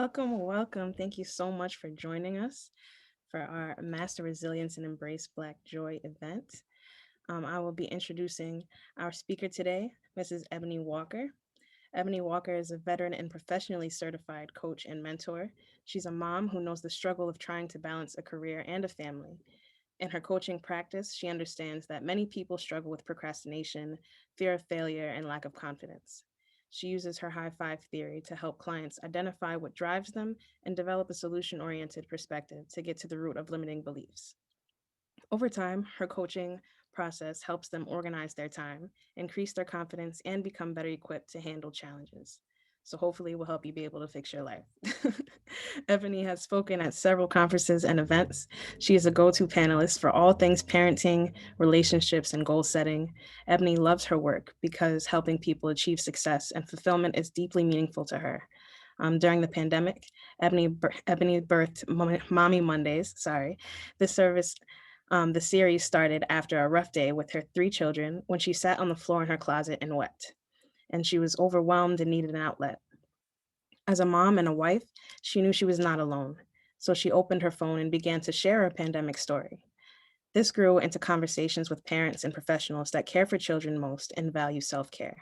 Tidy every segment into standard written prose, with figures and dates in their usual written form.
Welcome, welcome. Thank you so much for joining us for our Master Resilience and Embrace Black Joy event. I will be introducing our speaker today, Mrs. Ebony Walker. Ebony Walker is a veteran and professionally certified coach and mentor. She's a mom who knows the struggle of trying to balance a career and a family. In her coaching practice, she understands that many people struggle with procrastination, fear of failure, and lack of confidence. She uses her high five theory to help clients identify what drives them and develop a solution oriented perspective to get to the root of limiting beliefs. Over time, her coaching process helps them organize their time, increase their confidence, and become better equipped to handle challenges. So, hopefully, it will help you be able to fix your life. Ebony has spoken at several conferences and events. She is a go to panelist for all things parenting, relationships, and goal setting. Ebony loves her work because helping people achieve success and fulfillment is deeply meaningful to her. During the pandemic, Ebony birthed Mommy Mondays. Sorry, this service the series started after a rough day with her three children when she sat on the floor in her closet and wept, and she was overwhelmed and needed an outlet. As a mom and a wife, she knew she was not alone, so she opened her phone and began to share her pandemic story. This grew into conversations with parents and professionals that care for children most and value self care.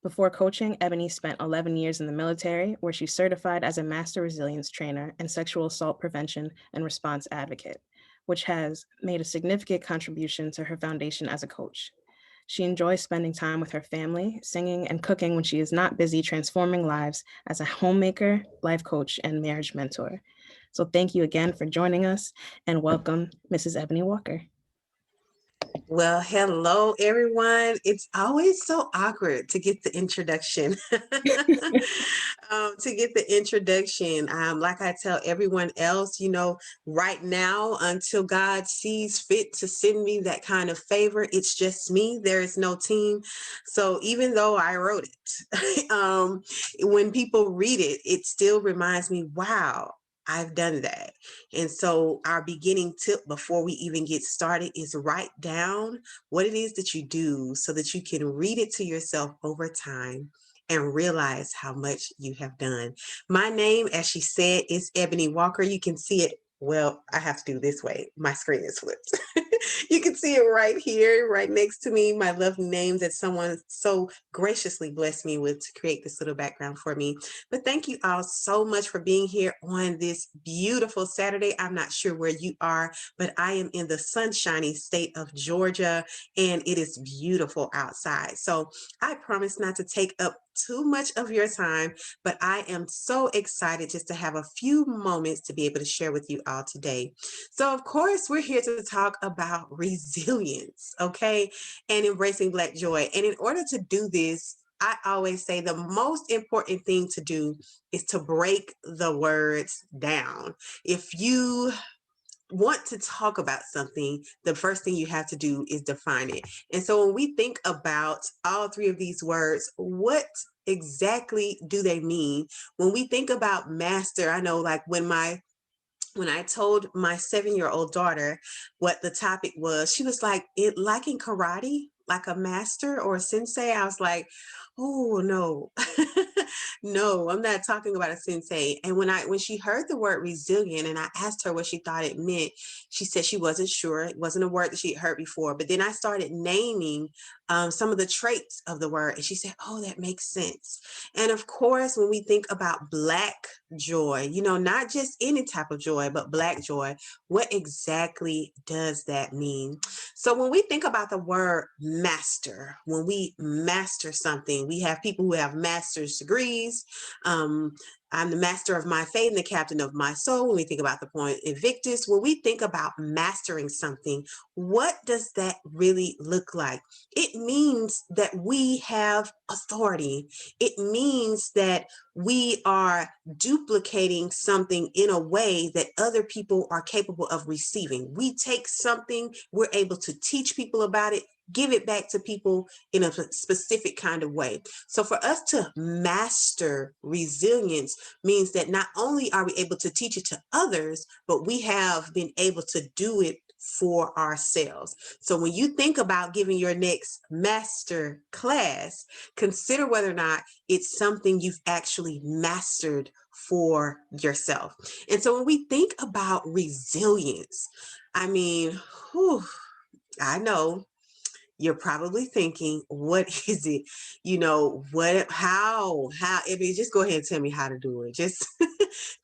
Before coaching, Ebony spent 11 years in the military, where she certified as a master resilience trainer and sexual assault prevention and response advocate, which has made a significant contribution to her foundation as a coach. She enjoys spending time with her family, singing, and cooking when she is not busy transforming lives as a homemaker, life coach, and marriage mentor. So, thank you again for joining us and welcome, Mrs. Ebony Walker. Well, hello, everyone. It's always so awkward to get the introduction. Like I tell everyone else, right now, until God sees fit to send me that kind of favor, it's just me. There is no team. So even though I wrote it, when people read it, it still reminds me, wow, I've done that. And so our beginning tip before we even get started is write down what it is that you do so that you can read it to yourself over time and realize how much you have done. My name, as she said, is Ebony Walker. You can see it. Well, I have to do this way. My screen is flipped. You can see it right here, right next to me, my lovely name that someone so graciously blessed me with to create this little background for me. But thank you all so much for being here on this beautiful Saturday. I'm not sure where you are, but I am in the sunshiny state of Georgia and it is beautiful outside. So I promise not to take up too much of your time, but I am so excited just to have a few moments to be able to share with you all today. So, of course, we're here to talk about resilience, okay, and embracing Black joy. And in order to do this, I always say the most important thing to do is to break the words down. If you want to talk about something, the first thing you have to do is define it. And so when we think about all three of these words, what exactly do they mean? When we think about master, I know like when I told my 7-year-old daughter what the topic was, she was like, it like in karate, like a master or a sensei. I was like, oh no. No, I'm not talking about a sensei. And when she heard the word resilient and I asked her what she thought it meant, she said she wasn't sure. It wasn't a word that she had heard before. But then I started naming some of the traits of the word, and she said, oh, that makes sense. And of course, when we think about Black joy, not just any type of joy, but Black joy, what exactly does that mean? So when we think about the word master, when we master something, we have people who have master's degrees. I'm the master of my fate and the captain of my soul. When we think about the point Invictus, when we think about mastering something, what does that really look like? It means that we have authority. It means that we are duplicating something in a way that other people are capable of receiving. We take something, we're able to teach people about it, give it back to people in a specific kind of way. So for us to master resilience means that not only are we able to teach it to others, but we have been able to do it for ourselves. So when you think about giving your next master class, consider whether or not it's something you've actually mastered for yourself. And so when we think about resilience, I mean, whew, I know you're probably thinking, what is it? I mean, just go ahead and tell me how to do it. Just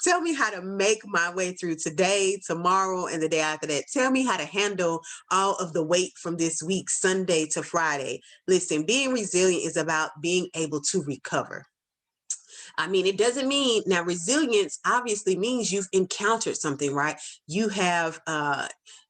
tell me how to make my way through today, tomorrow, and the day after that. Tell me how to handle all of the weight from this week, Sunday to Friday. Listen, being resilient is about being able to recover. I mean, it doesn't mean now resilience obviously means you've encountered something, right? You have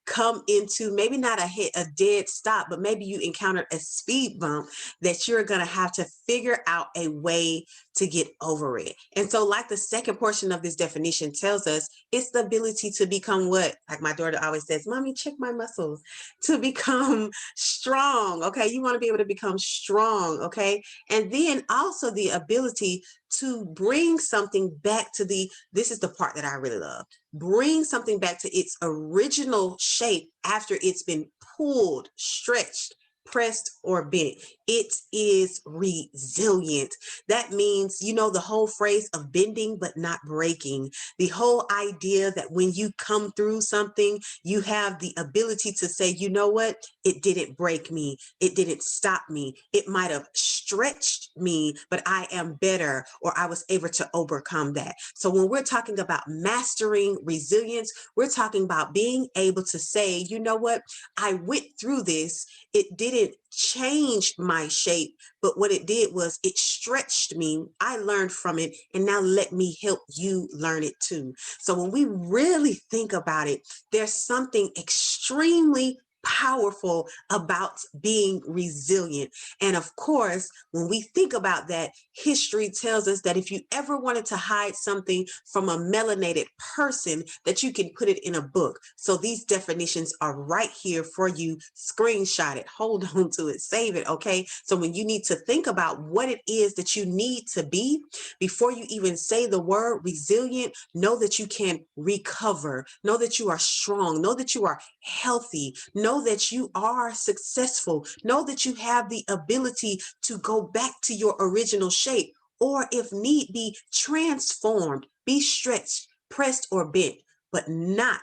come into maybe not a dead stop, but maybe you encountered a speed bump that you're going to have to figure out a way to get over it. And so, like the second portion of this definition tells us, it's the ability to become what? Like my daughter always says, Mommy, check my muscles, to become strong. Okay. You want to be able to become strong. Okay. And then also the ability to bring something back to this is the part that I really love. Bring something back to its original shape after it's been pulled, stretched, pressed, or bent. It is resilient. That means, the whole phrase of bending but not breaking. The whole idea that when you come through something, you have the ability to say, you know what? It didn't break me. It didn't stop me. It might have stretched me, but I am better, or I was able to overcome that. So when we're talking about mastering resilience, we're talking about being able to say, you know what? I went through this. It didn't change my shape, but what it did was it stretched me. I learned from it, and now let me help you learn it too. So when we really think about it, there's something extremely powerful about being resilient. And of course, when we think about that, history tells us that if you ever wanted to hide something from a melanated person, that you can put it in a book. So these definitions are right here for you. Screenshot it, hold on to it, save it, okay? So when you need to think about what it is that you need to be, before you even say the word resilient, know that you can recover, know that you are strong, know that you are healthy, know that you are successful, know that you have the ability to go back to your original shape, or if need be, transformed, be stretched, pressed, or bent, but not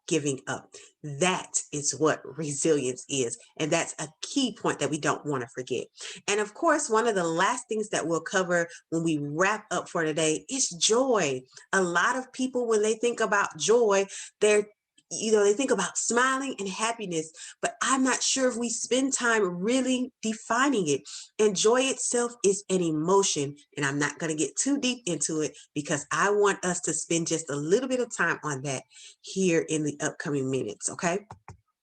giving up. That is what resilience is. And that's a key point that we don't want to forget. And of course, one of the last things that we'll cover when we wrap up for today is joy. A lot of people, when they think about joy, they think about smiling and happiness, but I'm not sure if we spend time really defining it. And joy itself is an emotion. And I'm not going to get too deep into it because I want us to spend just a little bit of time on that here in the upcoming minutes. Okay.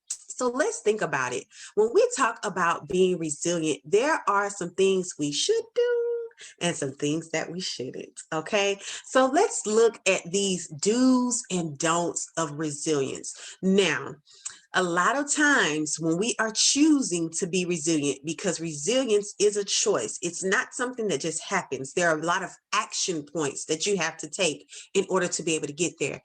So let's think about it. When we talk about being resilient, there are some things we should do and some things that we shouldn't. Okay. So let's look at these do's and don'ts of resilience. Now, a lot of times when we are choosing to be resilient, because resilience is a choice, it's not something that just happens. There are a lot of action points that you have to take in order to be able to get there.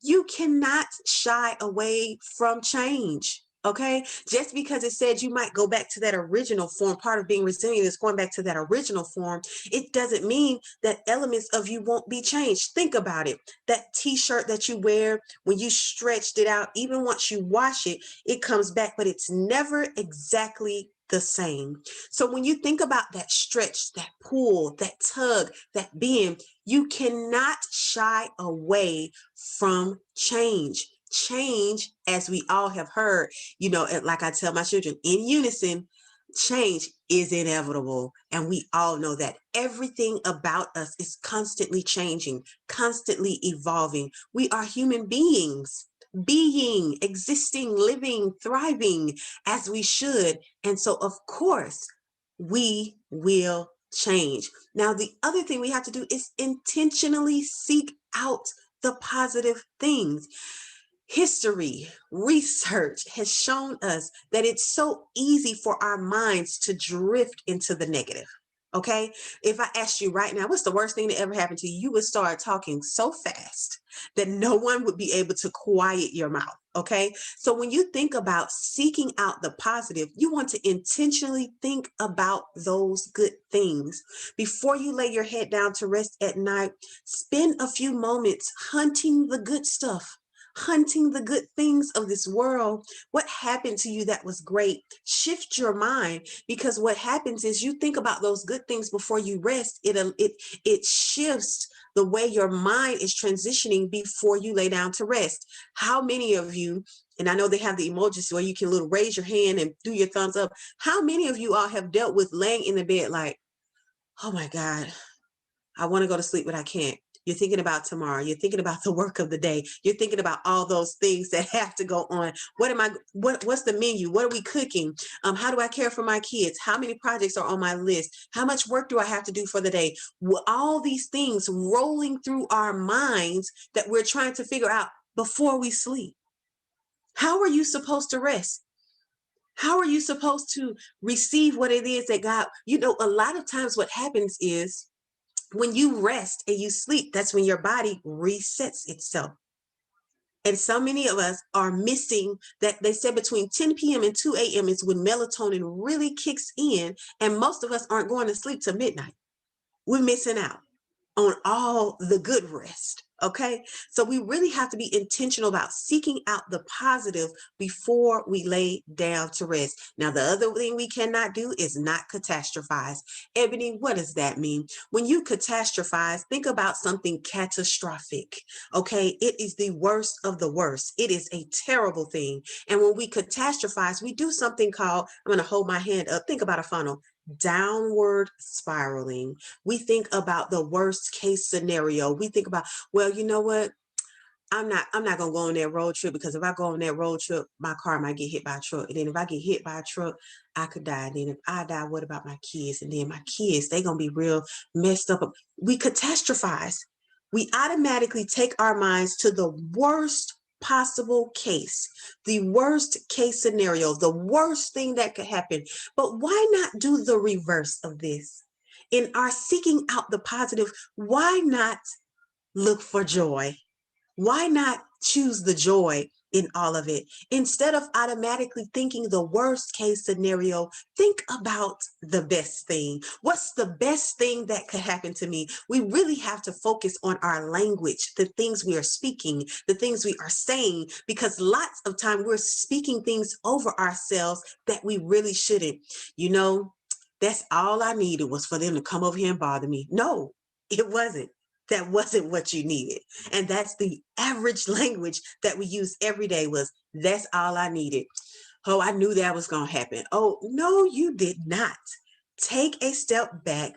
You cannot shy away from change. Okay, just because it said you might go back to that original form, part of being resilient is going back to that original form. It doesn't mean that elements of you won't be changed. Think about it. That t-shirt that you wear, when you stretched it out, even once you wash it, it comes back, but it's never exactly the same. So when you think about that stretch, that pull, that tug, that bend, you cannot shy away from change. Change, as we all have heard, like I tell my children, in unison, change is inevitable. And we all know that everything about us is constantly changing, constantly evolving. We are human beings, existing, living, thriving as we should. And so, of course, we will change. Now, the other thing we have to do is intentionally seek out the positive things. History, research has shown us that it's so easy for our minds to drift into the negative. Okay. If I asked you right now, what's the worst thing that ever happened to you? You would start talking so fast that no one would be able to quiet your mouth. Okay. So when you think about seeking out the positive, you want to intentionally think about those good things. Before you lay your head down to rest at night, spend a few moments hunting the good stuff, hunting the good things of this world. What happened to you that was great? Shift your mind, because what happens is you think about those good things before you rest. It shifts the way your mind is transitioning before you lay down to rest. How many of you, and I know they have the emojis where you can little raise your hand and do your thumbs up. How many of you all have dealt with laying in the bed like, oh my God, I want to go to sleep, but I can't. You're thinking about tomorrow. You're thinking about the work of the day. You're thinking about all those things that have to go on. What's the menu? What are we cooking? How do I care for my kids? How many projects are on my list? How much work do I have to do for the day? All these things rolling through our minds that we're trying to figure out before we sleep. How are you supposed to rest? How are you supposed to receive what it is that God, a lot of times what happens is when you rest and you sleep, that's when your body resets itself. And so many of us are missing that. They said between 10 p.m. and 2 a.m. is when melatonin really kicks in. And most of us aren't going to sleep till midnight. We're missing out on all the good rest. Okay. So we really have to be intentional about seeking out the positive before we lay down to rest. Now, the other thing we cannot do is not catastrophize. Ebony, what does that mean? When you catastrophize, think about something catastrophic. Okay. It is the worst of the worst. It is a terrible thing. And when we catastrophize, we do something called, I'm going to hold my hand up. Think about a funnel. Downward spiraling. We think about the worst case scenario. We think about, well, you know what? I'm not gonna go on that road trip, because if I go on that road trip, my car might get hit by a truck. And then if I get hit by a truck, I could die. And then if I die, what about my kids? And then my kids, they gonna be real messed up. We catastrophize. We automatically take our minds to the worst possible case, the worst case scenario, the worst thing that could happen. But why not do the reverse of this? In our seeking out the positive, why not look for joy? Why not choose the joy in all of it? Instead of automatically thinking the worst case scenario, think about the best thing. What's the best thing that could happen to me? We really have to focus on our language, the things we are speaking, the things we are saying, because lots of time we're speaking things over ourselves that we really shouldn't. That's all I needed was for them to come over here and bother me. No, it wasn't. That wasn't what you needed. And that's the average language that we use every day. Was, that's all I needed. Oh, I knew that was going to happen. Oh, no, you did not. Take a step back.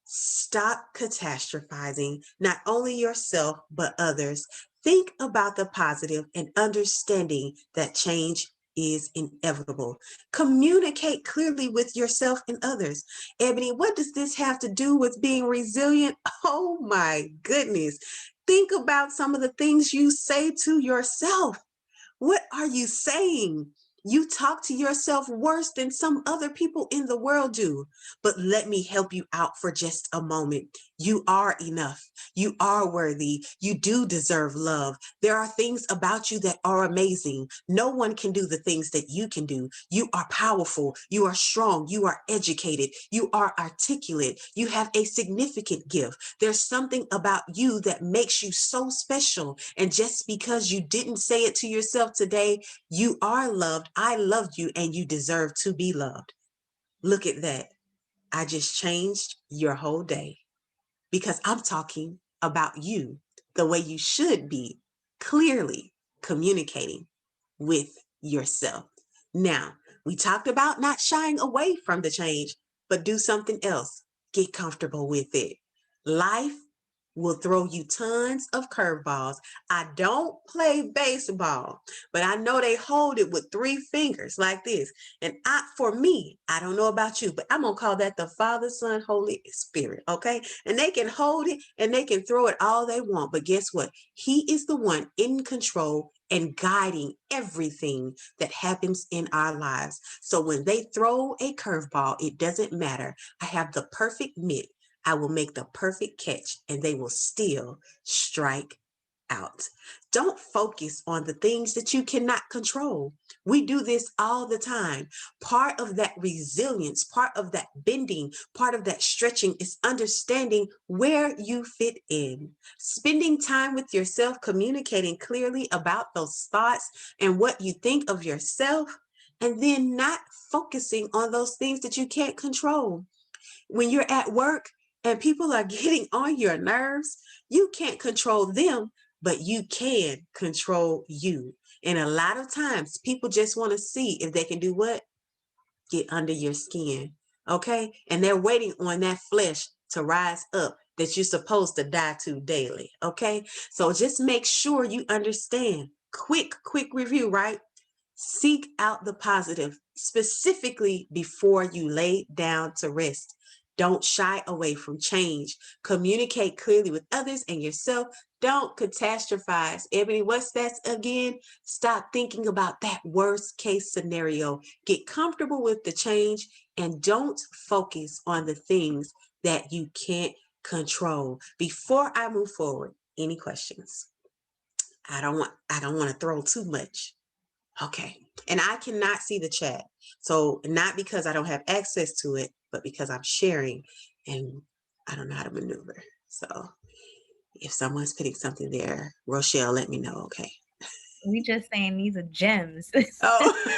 Stop catastrophizing, not only yourself, but others. Think about the positive and understanding that change is inevitable. Communicate clearly with yourself and others. Ebony, what does this have to do with being resilient? Oh my goodness. Think about some of the things you say to yourself. What are you saying? You talk to yourself worse than some other people in the world do. But let me help you out for just a moment. You are enough. You are worthy. You do deserve love. There are things about you that are amazing. No one can do the things that you can do. You are powerful. You are strong. You are educated. You are articulate. You have a significant gift. There's something about you that makes you so special. And just because you didn't say it to yourself today, you are loved. I loved you, and you deserve to be loved. Look at that. I just changed your whole day, because I'm talking about you the way you should be, clearly communicating with yourself. Now, we talked about not shying away from the change, but do something else. Get comfortable with it. Life will throw you tons of curveballs. I don't play baseball, but I know they hold it with 3 fingers like this. And for me, I don't know about you, but I'm going to call that the Father, Son, Holy Spirit. Okay. And they can hold it and they can throw it all they want. But guess what? He is the one in control and guiding everything that happens in our lives. So when they throw a curveball, it doesn't matter. I have the perfect mitt. I will make the perfect catch, and they will still strike out. Don't focus on the things that you cannot control. We do this all the time. Part of that resilience, part of that bending, part of that stretching is understanding where you fit in. Spending time with yourself, communicating clearly about those thoughts and what you think of yourself, and then not focusing on those things that you can't control. When you're at work and people are getting on your nerves, you can't control them, but you can control you. And a lot of times people just want to see if they can do what? Get under your skin. Okay. And they're waiting on that flesh to rise up that you're supposed to die to daily. Okay. So just make sure you understand. Quick review, right? Seek out the positive, specifically before you lay down to rest. Don't shy away from change. Communicate clearly with others and yourself. Don't catastrophize. Ebony, what's that again? Stop thinking about that worst case scenario. Get comfortable with the change and don't focus on the things that you can't control. Before I move forward, any questions? I don't want to throw too much. Okay. And I cannot see the chat. So not because I don't have access to it, but because I'm sharing and I don't know how to maneuver. So if someone's putting something there, Rochelle, let me know. Okay. We just saying these are gems. Oh,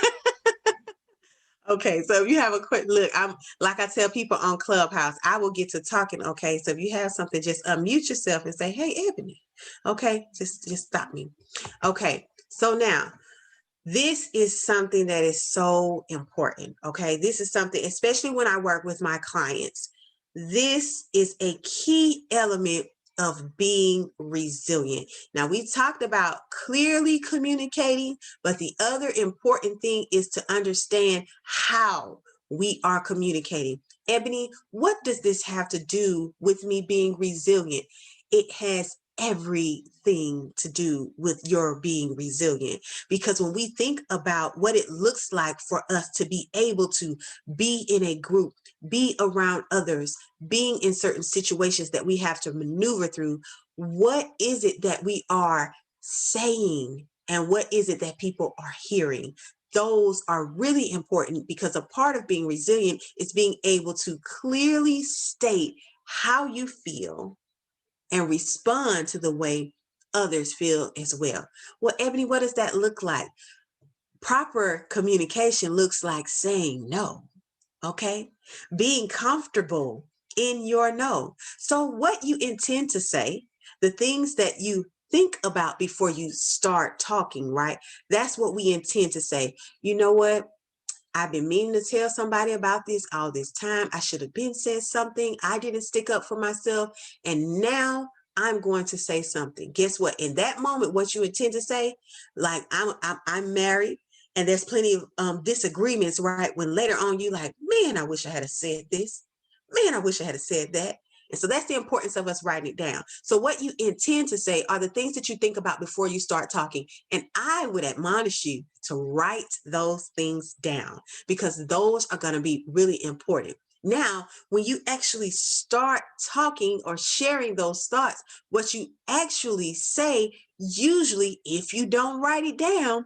okay. So if you have a quick look, I'm like I tell people on Clubhouse, I will get to talking. Okay. So if you have something, just unmute yourself and say, "Hey, Ebony." Okay. Just stop me. Okay. So now this is something that is so important. Okay. This is something, especially when I work with my clients, this is a key element of being resilient. Now, we talked about clearly communicating, but the other important thing is to understand how we are communicating. Ebony, what does this have to do with me being resilient? It has everything to do with your being resilient. Because when we think about what it looks like for us to be able to be in a group, be around others, being in certain situations that we have to maneuver through, what is it that we are saying and what is it that people are hearing? Those are really important because a part of being resilient is being able to clearly state how you feel and respond to the way others feel as well. Well, Ebony, what does that look like? Proper communication looks like saying no, okay? Being comfortable in your no. So, what you intend to say, the things that you think about before you start talking, right? That's what we intend to say. You know what? I've been meaning to tell somebody about this all this time. I should have been said something. I didn't stick up for myself. And now I'm going to say something. Guess what? In that moment, what you intend to say, like I'm married and there's plenty of disagreements, right? When later on you like, man, I wish I had said this. Man, I wish I had said that. And so that's the importance of us writing it down. So what you intend to say are the things that you think about before you start talking. And I would admonish you to write those things down because those are going to be really important. Now, when you actually start talking or sharing those thoughts, what you actually say, usually, if you don't write it down,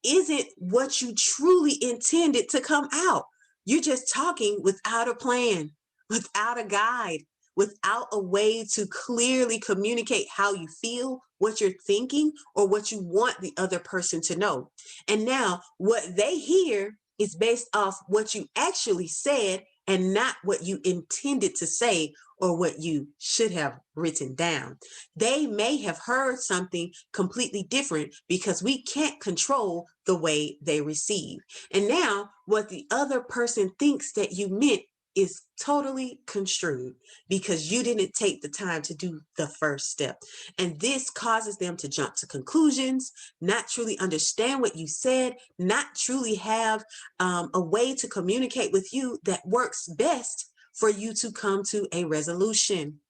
isn't what you truly intended to come out. You're just talking without a plan, without a guide, without a way to clearly communicate how you feel, what you're thinking, or what you want the other person to know. And now what they hear is based off what you actually said and not what you intended to say or what you should have written down. They may have heard something completely different because we can't control the way they receive. And now what the other person thinks that you meant is totally construed because you didn't take the time to do the first step. And this causes them to jump to conclusions, not truly understand what you said, not truly have a way to communicate with you that works best for you to come to a resolution.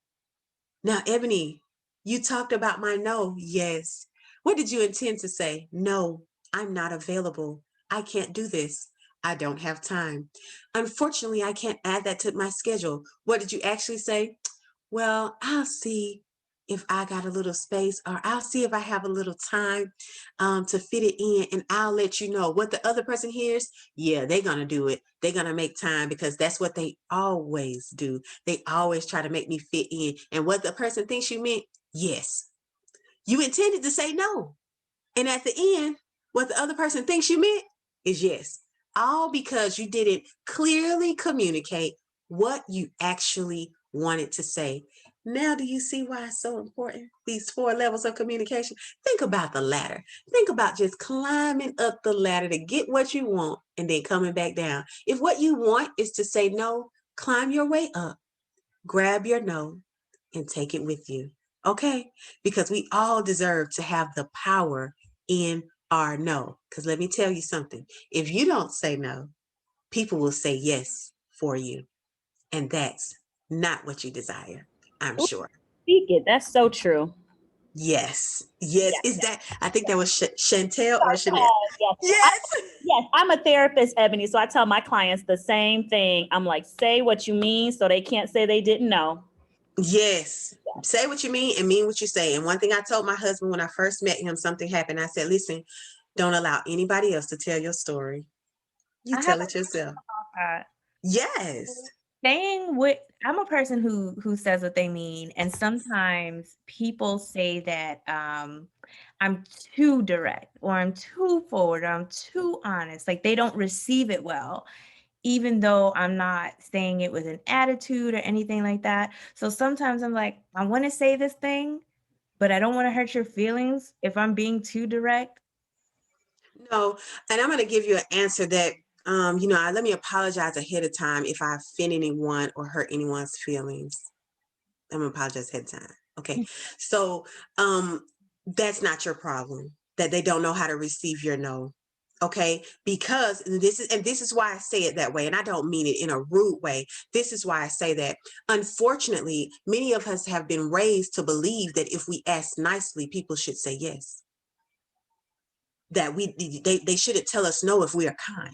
Now, Ebony, you talked about my no. Yes. What did you intend to say? No, I'm not available. I can't do this. I don't have time. Unfortunately, I can't add that to my schedule. What did you actually say? Well, I'll see if I got a little space, or I'll see if I have a little time to fit it in, and I'll let you know. What the other person hears, yeah, they're going to do it. They're going to make time, because that's what they always do. They always try to make me fit in. And what the person thinks you meant, yes, you intended to say no. And at the end, what the other person thinks you meant is yes. All because you didn't clearly communicate what you actually wanted to say. Now, do you see why it's so important? These 4 levels of communication. Think about the ladder. Think about just climbing up the ladder to get what you want and then coming back down. If what you want is to say no, climb your way up, grab your no, and take it with you. Okay? Because we all deserve to have the power in our no. Because let me tell you something. If you don't say no, people will say yes for you. And that's not what you desire, I'm Ooh, sure. speak it. That's so true. Yes. Yes. Yes, Is yes, that, I think that was Chantel or Chanel. yes. Yes. Yes, I'm a therapist, Ebony. So I tell my clients the same thing. I'm like, say what you mean so they can't say they didn't know. Yes. Say what you mean and mean what you say. And one thing I told my husband when I first met him, something happened. I said, listen, don't allow anybody else to tell your story. You I have tell it yourself. a Yes. saying what I'm a person who says what they mean, and sometimes people say that I'm too direct, or I'm too forward, or I'm too honest. Like they don't receive it well, even though I'm not saying it with an attitude or anything like that. So sometimes I'm like, I want to say this thing, but I don't want to hurt your feelings if I'm being too direct. No, and I'm going to give you an answer that, let me apologize ahead of time if I offend anyone or hurt anyone's feelings. I'm going to apologize ahead of time. Okay. So, that's not your problem, that they don't know how to receive your no. Okay. Because this is why I say it that way. And I don't mean it in a rude way. This is why I say that. Unfortunately, many of us have been raised to believe that if we ask nicely, people should say yes. That they shouldn't tell us no if we are kind.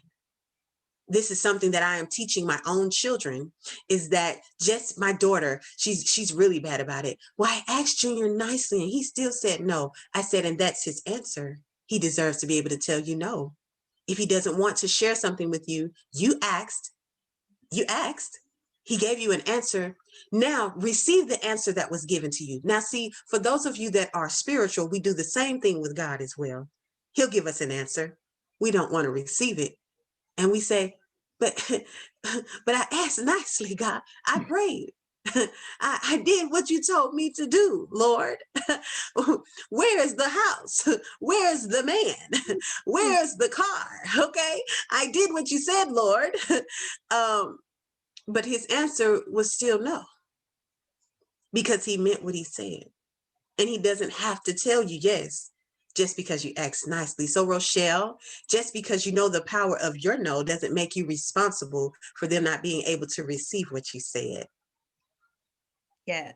This is something that I am teaching my own children, is that just my daughter, she's really bad about it. Well, I asked Junior nicely and he still said no. I said, and that's his answer. He deserves to be able to tell you no. If he doesn't want to share something with you, you asked, he gave you an answer. Now receive the answer that was given to you. Now, see, for those of you that are spiritual, we do the same thing with God as well. He'll give us an answer. We don't want to receive it. And we say, but I asked nicely, God. I prayed. I did what you told me to do, Lord. Where is the house? Where's the man? Where's the car? Okay. I did what you said, Lord. But his answer was still no, because he meant what he said. And he doesn't have to tell you yes just because you asked nicely. So, Rochelle, just because you know the power of your no doesn't make you responsible for them not being able to receive what you said. Yes.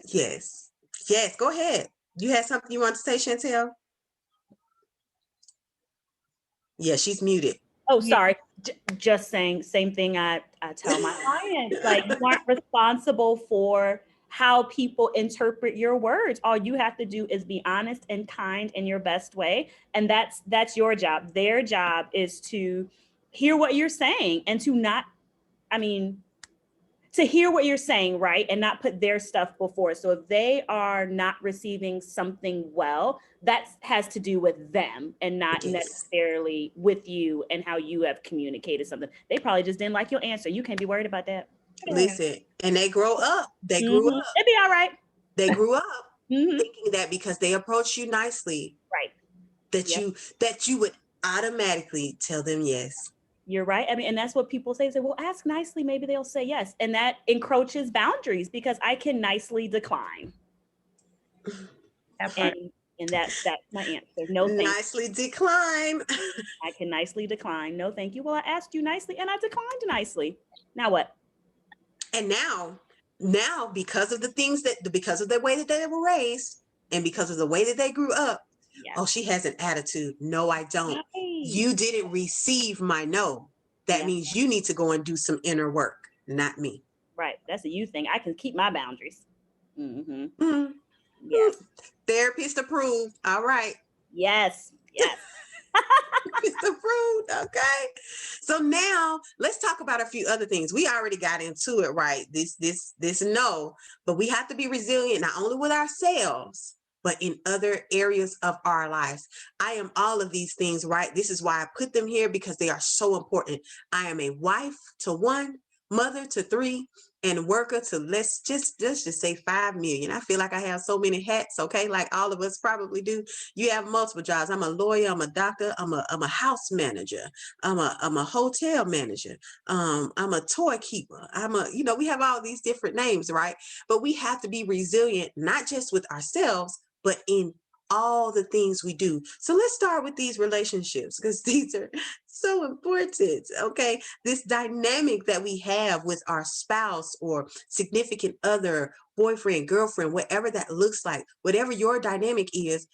Yes. Yes, go ahead. You had something you want to say, Chantel? Yeah, she's muted. Oh, Yeah. sorry. Just saying, same thing I tell my clients. Like, you aren't responsible for how people interpret your words. All you have to do is be honest and kind in your best way. And that's your job. Their job is to hear what you're saying and to hear what you're saying, right? And not put their stuff before. So if they are not receiving something well, that has to do with them and not Yes. necessarily with you and how you have communicated something. They probably just didn't like your answer. You can't be worried about that. Listen, and they grow up. They grew up. It'd be all right. They grew up Mhm. thinking that because they approached you nicely, Right. that Yep. you would automatically tell them yes. You're right. I mean, and that's what people say. Say, well, ask nicely. Maybe they'll say yes. And that encroaches boundaries because I can nicely decline. That part. And that's my answer. No, thank you. Nicely decline. I can nicely decline. No, thank you. Well, I asked you nicely and I declined nicely. Now what? And now because of because of the way that they were raised and because of the way that they grew up, Yes. oh, she has an attitude. No, I don't. Right. You didn't receive my no. That Yeah. means you need to go and do some inner work, not me. Right. That's a you thing. I can keep my boundaries. Mm-hmm. Mm, Yes. Therapist approved. All right. Yes. Yes. Therapist approved. Okay. So now let's talk about a few other things. We already got into it, right? This no, but we have to be resilient not only with ourselves, but in other areas of our lives. I am all of these things, right? This is why I put them here, because they are so important. I am a wife to one, mother to three, and worker to let's just say 5 million. I feel like I have so many hats, okay? Like all of us probably do. You have multiple jobs. I'm a lawyer, I'm a doctor, I'm a house manager, I'm a hotel manager, I'm a toy keeper. We have all these different names, right? But we have to be resilient, not just with ourselves, but in all the things we do. So let's start with these relationships, because these are so important. Okay. This dynamic that we have with our spouse or significant other, boyfriend, girlfriend, whatever that looks like, whatever your dynamic is,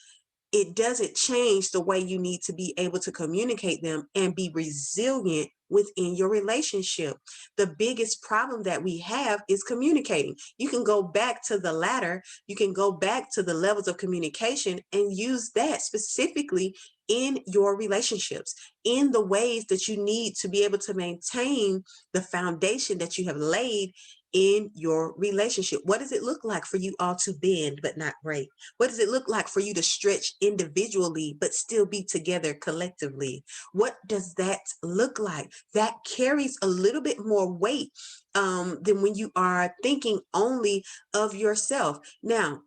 it doesn't change the way you need to be able to communicate them and be resilient within your relationship. The biggest problem that we have is communicating. You can go back to the ladder, you can go back to the levels of communication and use that specifically in your relationships, in the ways that you need to be able to maintain the foundation that you have laid in your relationship. What does it look like for you all to bend but not break? What does it look like for you to stretch individually but still be together collectively? What does that look like? That carries a little bit more weight than when you are thinking only of yourself. Now,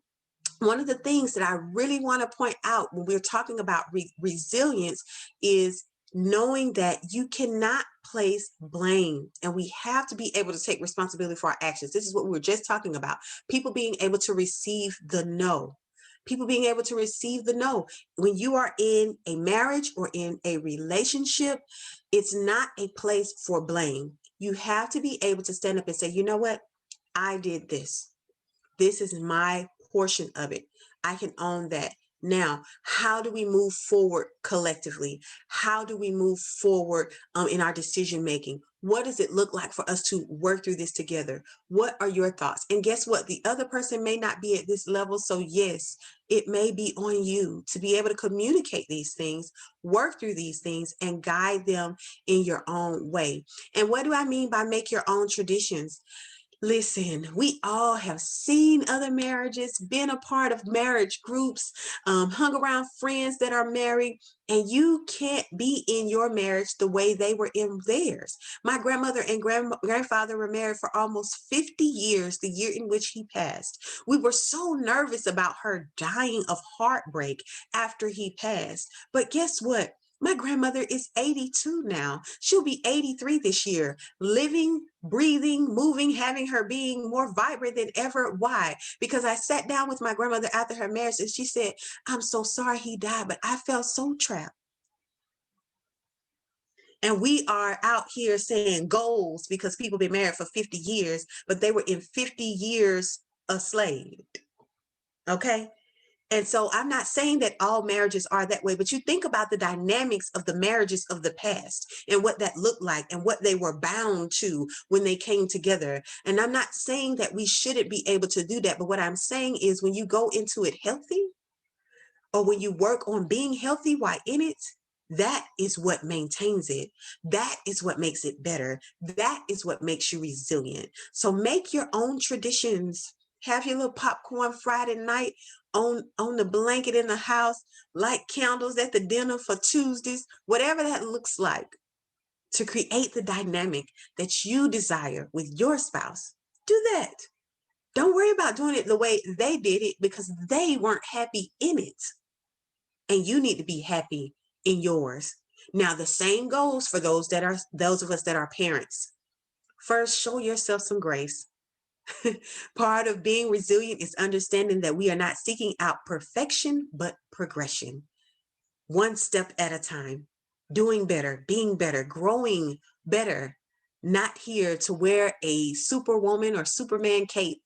one of the things that I really want to point out when we're talking about resilience is knowing that you cannot place blame, and we have to be able to take responsibility for our actions. This is what we were just talking about. People being able to receive the no. People being able to receive the no. When you are in a marriage or in a relationship, it's not a place for blame. You have to be able to stand up and say, you know what? I did this. This is my portion of it. I can own that. Now, how do we move forward collectively? How do we move forward in our decision making? What does it look like for us to work through this together? What are your thoughts? And guess what? The other person may not be at this level. So, yes, it may be on you to be able to communicate these things, work through these things, and guide them in your own way. And what do I mean by make your own traditions? Listen, we all have seen other marriages, been a part of marriage groups, hung around friends that are married, and you can't be in your marriage the way they were in theirs. My grandmother and grandfather were married for almost 50 years, the year in which he passed. We were so nervous about her dying of heartbreak after he passed. But guess what? My grandmother is 82 now. She'll be 83 this year, living, breathing, moving, having her being more vibrant than ever. Why? Because I sat down with my grandmother after her marriage and she said, I'm so sorry he died, but I felt so trapped. And we are out here saying goals because people been married for 50 years, but they were in 50 years a slave. Okay. And so I'm not saying that all marriages are that way, but you think about the dynamics of the marriages of the past and what that looked like and what they were bound to when they came together. And I'm not saying that we shouldn't be able to do that, but what I'm saying is when you go into it healthy, or when you work on being healthy while in it, that is what maintains it. That is what makes it better. That is what makes you resilient. So make your own traditions. Have your little popcorn Friday night on the blanket in the house, light candles at the dinner for Tuesdays, whatever that looks like, to create the dynamic that you desire with your spouse. Do that. Don't worry about doing it the way they did it because they weren't happy in it. And you need to be happy in yours. Now, the same goes for those of us that are parents. First, show yourself some grace. Part of being resilient is understanding that we are not seeking out perfection, but progression. One step at a time, doing better, being better, growing better. Not here to wear a superwoman or superman cape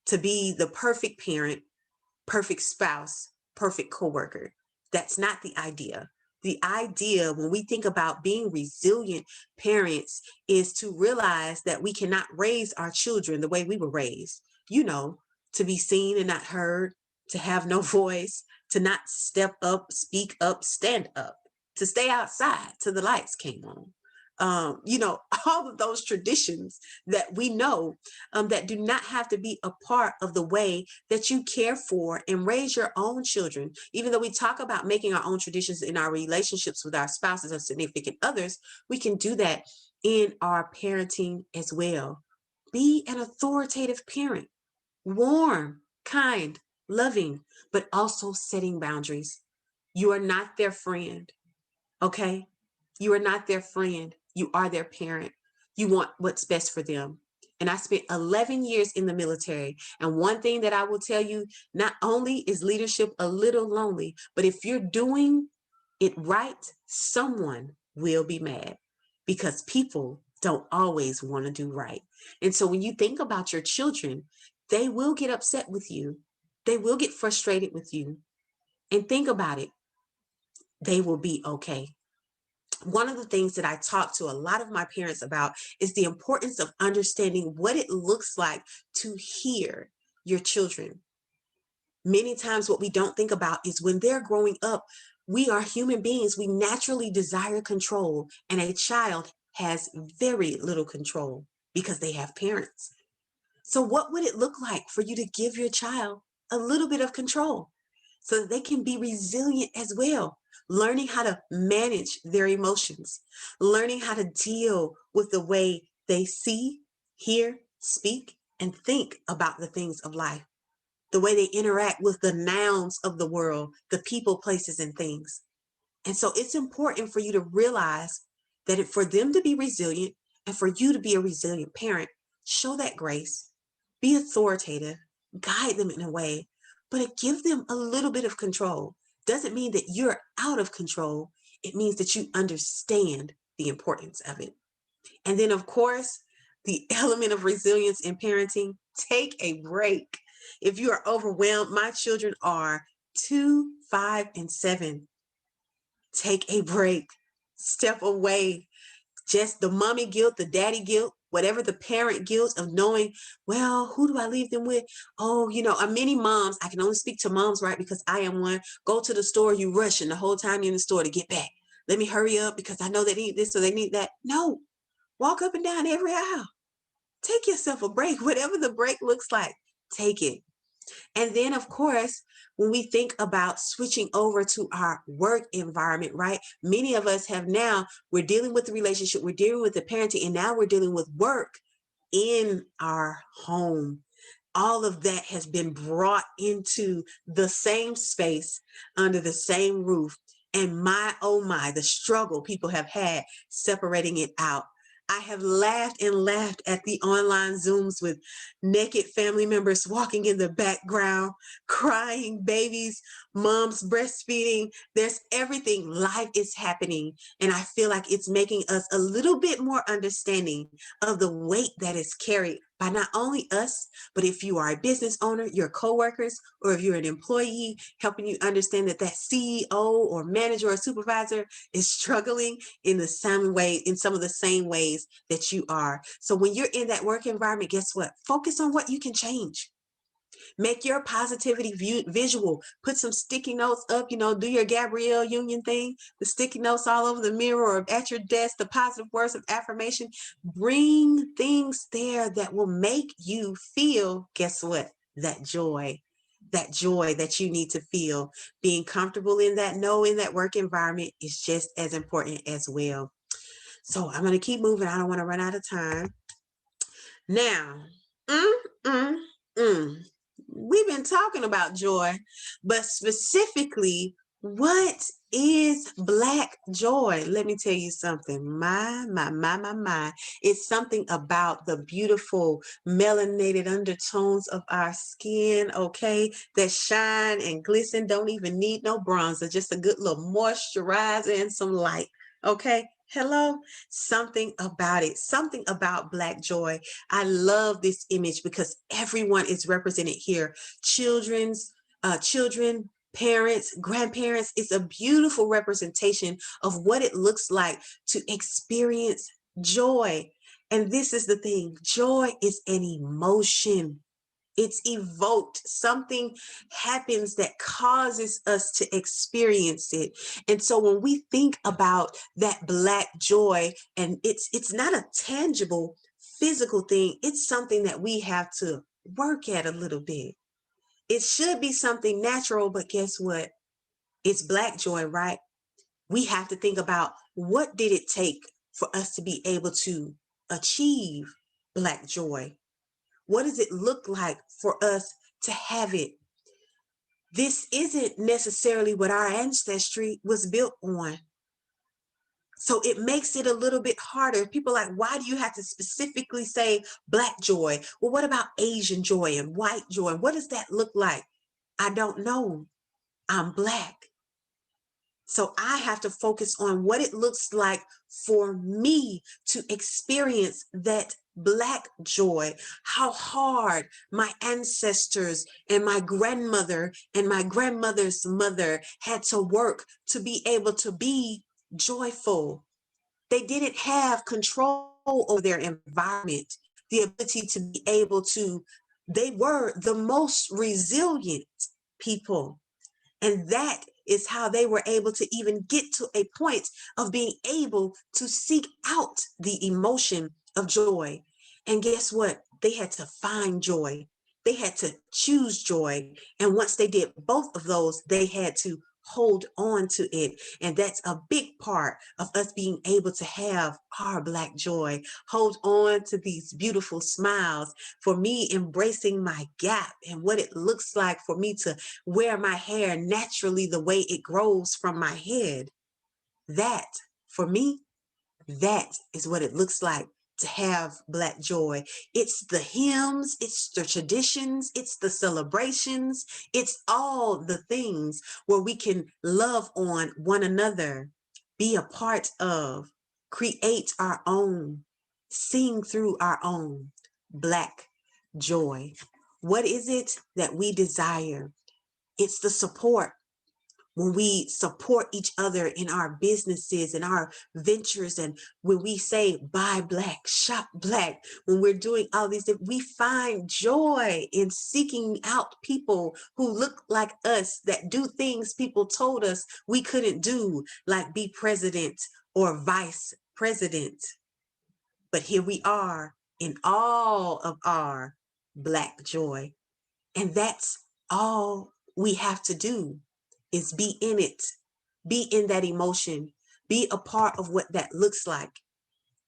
to be the perfect parent, perfect spouse, perfect coworker. That's not the idea. The idea when we think about being resilient parents is to realize that we cannot raise our children the way we were raised, to be seen and not heard, to have no voice, to not step up, speak up, stand up, to stay outside till the lights came on. All of those traditions that we know that do not have to be a part of the way that you care for and raise your own children. Even though we talk about making our own traditions in our relationships with our spouses or significant others, we can do that in our parenting as well. Be an authoritative parent, warm, kind, loving, but also setting boundaries. You are not their friend, okay? You are not their friend. You are their parent. You want what's best for them. And I spent 11 years in the military. And one thing that I will tell you, not only is leadership a little lonely, but if you're doing it right, someone will be mad because people don't always want to do right. And so when you think about your children, they will get upset with you. They will get frustrated with you. And think about it, they will be okay. One of the things that I talk to a lot of my parents about is the importance of understanding what it looks like to hear your children. Many times what we don't think about is when they're growing up, we are human beings. We naturally desire control, and a child has very little control because they have parents. So what would it look like for you to give your child a little bit of control so that they can be resilient as well? Learning how to manage their emotions, learning how to deal with the way they see, hear, speak, and think about the things of life, the way they interact with the nouns of the world, the people, places, and things. And so it's important for you to realize that for them to be resilient and for you to be a resilient parent, show that grace, be authoritative, guide them in a way, but give them a little bit of control. Doesn't mean that you're out of control. It means that you understand the importance of it. And then, of course, the element of resilience in parenting, take a break. If you are overwhelmed, my children are 2, 5, and 7. Take a break. Step away. Just the mommy guilt, the daddy guilt, whatever the parent guilt of knowing, well, who do I leave them with? Oh, many moms, I can only speak to moms, right? Because I am one. Go to the store, you rushing the whole time you're in the store to get back. Let me hurry up because I know they need this or they need that. No, walk up and down every aisle. Take yourself a break, whatever the break looks like, take it. And then, of course, when we think about switching over to our work environment, right? Many of us we're dealing with the relationship, we're dealing with the parenting, and now we're dealing with work in our home. All of that has been brought into the same space under the same roof. And oh my, the struggle people have had separating it out. I have laughed and laughed at the online Zooms with naked family members walking in the background, crying babies, moms breastfeeding. There's everything. Life is happening. And I feel like it's making us a little bit more understanding of the weight that is carried by not only us, but if you are a business owner, your coworkers, or if you're an employee, helping you understand that CEO or manager or supervisor is struggling in the same way, in some of the same ways that you are. So when you're in that work environment, guess what? Focus on what you can change. Make your positivity visual. Put some sticky notes up, do your Gabrielle Union thing, the sticky notes all over the mirror or at your desk, the positive words of affirmation. Bring things there that will make you feel, guess what? That joy that you need to feel. Being comfortable in that work environment is just as important as well. So I'm going to keep moving. I don't want to run out of time. Now, we've been talking about joy, but specifically, what is Black joy? Let me tell you something. My. It's something about the beautiful melanated undertones of our skin, okay, that shine and glisten, don't even need no bronzer, just a good little moisturizer and some light, okay? Hello, something about it, something about Black joy. I love this image because everyone is represented here. Children, parents, grandparents. It's a beautiful representation of what it looks like to experience joy. And this is the thing, joy is an emotion. It's evoked. Something happens that causes us to experience it. And so when we think about that Black joy, and it's not a tangible physical thing, it's something that we have to work at a little bit. It should be something natural, but guess what? It's Black joy, right? We have to think about, what did it take for us to be able to achieve Black joy? What does it look like for us to have it? This isn't necessarily what our ancestry was built on. So it makes it a little bit harder. People are like, why do you have to specifically say Black joy? Well, what about Asian joy and white joy? What does that look like? I don't know. I'm Black. So I have to focus on what it looks like for me to experience that Black joy, how hard my ancestors and my grandmother and my grandmother's mother had to work to be able to be joyful. They didn't have control over their environment, the ability to be able to, they were the most resilient people. And that is how they were able to even get to a point of being able to seek out the emotion of joy. And guess what? They had to find joy. They had to choose joy. And once they did both of those, they had to hold on to it. And that's a big part of us being able to have our Black joy. Hold on to these beautiful smiles. For me, embracing my gap and what it looks like for me to wear my hair naturally the way it grows from my head. That, for me, that is what it looks like to have Black joy. It's the hymns, it's the traditions, it's the celebrations, it's all the things where we can love on one another, be a part of, create our own, sing through our own Black joy. What is it that we desire? It's the support. When we support each other in our businesses and our ventures, and when we say buy Black, shop Black, when we're doing all these things, we find joy in seeking out people who look like us, that do things people told us we couldn't do, like be president or vice president. But here we are in all of our Black joy. And that's all we have to do, is be in it, be in that emotion, be a part of what that looks like.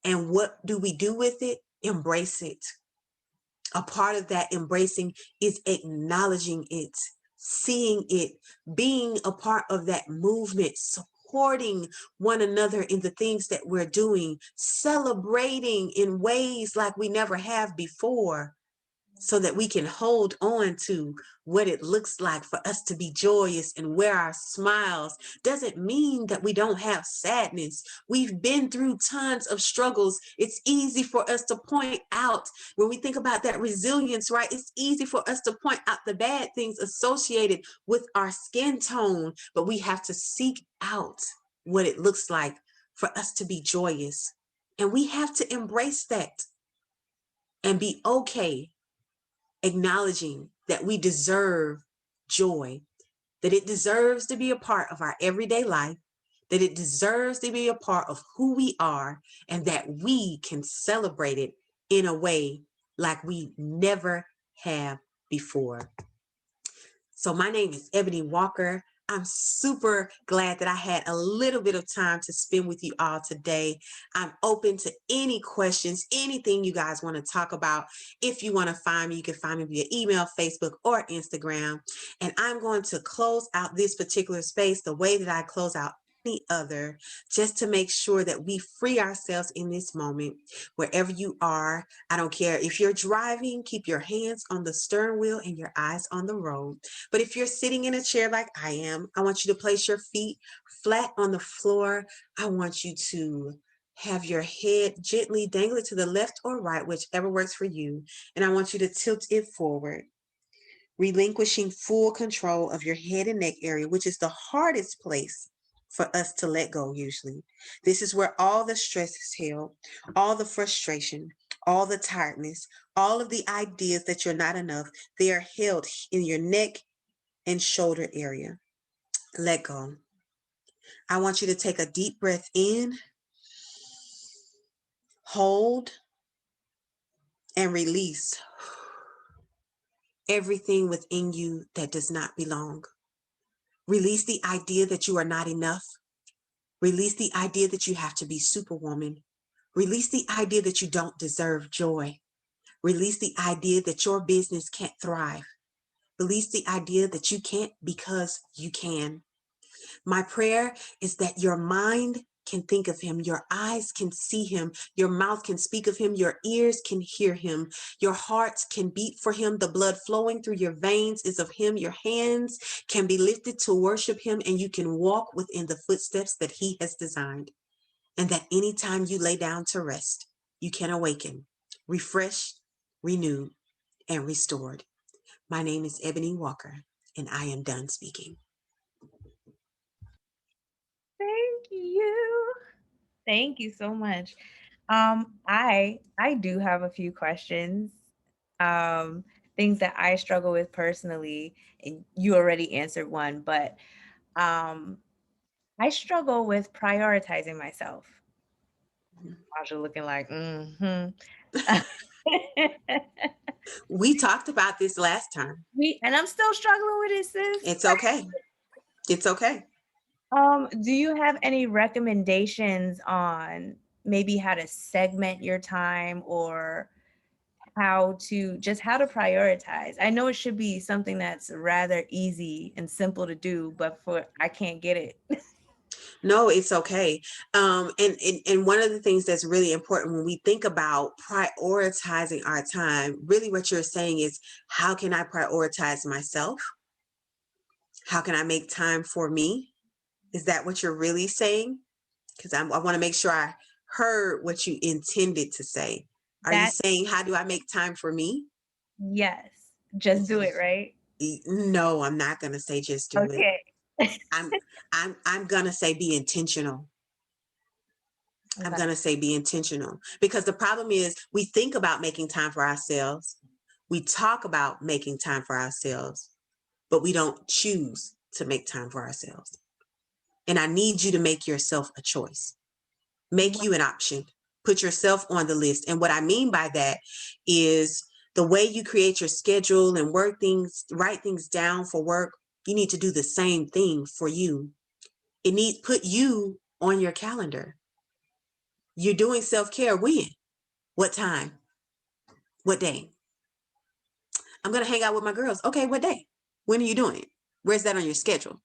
And what do we do with it? Embrace it. A part of that embracing is acknowledging it, seeing it, being a part of that movement, supporting one another in the things that we're doing, celebrating in ways like we never have before, so that we can hold on to what it looks like for us to be joyous and wear our smiles. Doesn't mean that we don't have sadness. We've been through tons of struggles. It's easy for us to point out, when we think about that resilience, right? It's easy for us to point out the bad things associated with our skin tone, but we have to seek out what it looks like for us to be joyous. And we have to embrace that and be okay acknowledging that we deserve joy, that it deserves to be a part of our everyday life, that it deserves to be a part of who we are, and that we can celebrate it in a way like we never have before. So my name is Ebony Walker. I'm super glad that I had a little bit of time to spend with you all today. I'm open to any questions, anything you guys want to talk about. If you want to find me, you can find me via email, Facebook, or Instagram. And I'm going to close out this particular space the way that I close out any other, just to make sure that we free ourselves in this moment, wherever you are. I don't care if you're driving, keep your hands on the steering wheel and your eyes on the road. But if you're sitting in a chair like I am, I want you to place your feet flat on the floor. I want you to have your head gently dangle to the left or right, whichever works for you. And I want you to tilt it forward, relinquishing full control of your head and neck area, which is the hardest place for us to let go usually. This is where all the stress is held, all the frustration, all the tiredness, all of the ideas that you're not enough, they are held in your neck and shoulder area. Let go. I want you to take a deep breath in, hold, and release everything within you that does not belong. Release the idea that you are not enough. Release the idea that you have to be superwoman. Release the idea that you don't deserve joy. Release the idea that your business can't thrive. Release the idea that you can't because you can. My prayer is that your mind can think of him, your eyes can see him, your mouth can speak of him, your ears can hear him, your hearts can beat for him, the blood flowing through your veins is of him, your hands can be lifted to worship him, and you can walk within the footsteps that he has designed. And that anytime you lay down to rest, you can awaken, refreshed, renewed, and restored. My name is Ebony Walker, and I am done speaking. Thank you. Thank you so much. I do have a few questions. Things that I struggle with personally, and you already answered one, but I struggle with prioritizing myself. Aja looking like, mm-hmm. We talked about this last time. And I'm still struggling with it, sis. It's okay. It's okay. Do you have any recommendations on maybe how to segment your time, or how to prioritize? I know it should be something that's rather easy and simple to do, but I can't get it. No, it's okay. And one of the things that's really important when we think about prioritizing our time, really what you're saying is, how can I prioritize myself? How can I make time for me? Is that what you're really saying? Because I want to make sure I heard what you intended to say. Are you saying, how do I make time for me? Yes. Just do it, right? No, I'm not going to say just do it. Okay. I'm going to say be intentional. I'm going to say be intentional, because the problem is we think about making time for ourselves. We talk about making time for ourselves, but we don't choose to make time for ourselves. And I need you to make yourself a choice. Make you an option. Put yourself on the list. And what I mean by that is the way you create your schedule and write things down for work, you need to do the same thing for you. Put you on your calendar. You're doing self-care when? What time? What day? I'm going to hang out with my girls. Okay, what day? When are you doing it? Where's that on your schedule?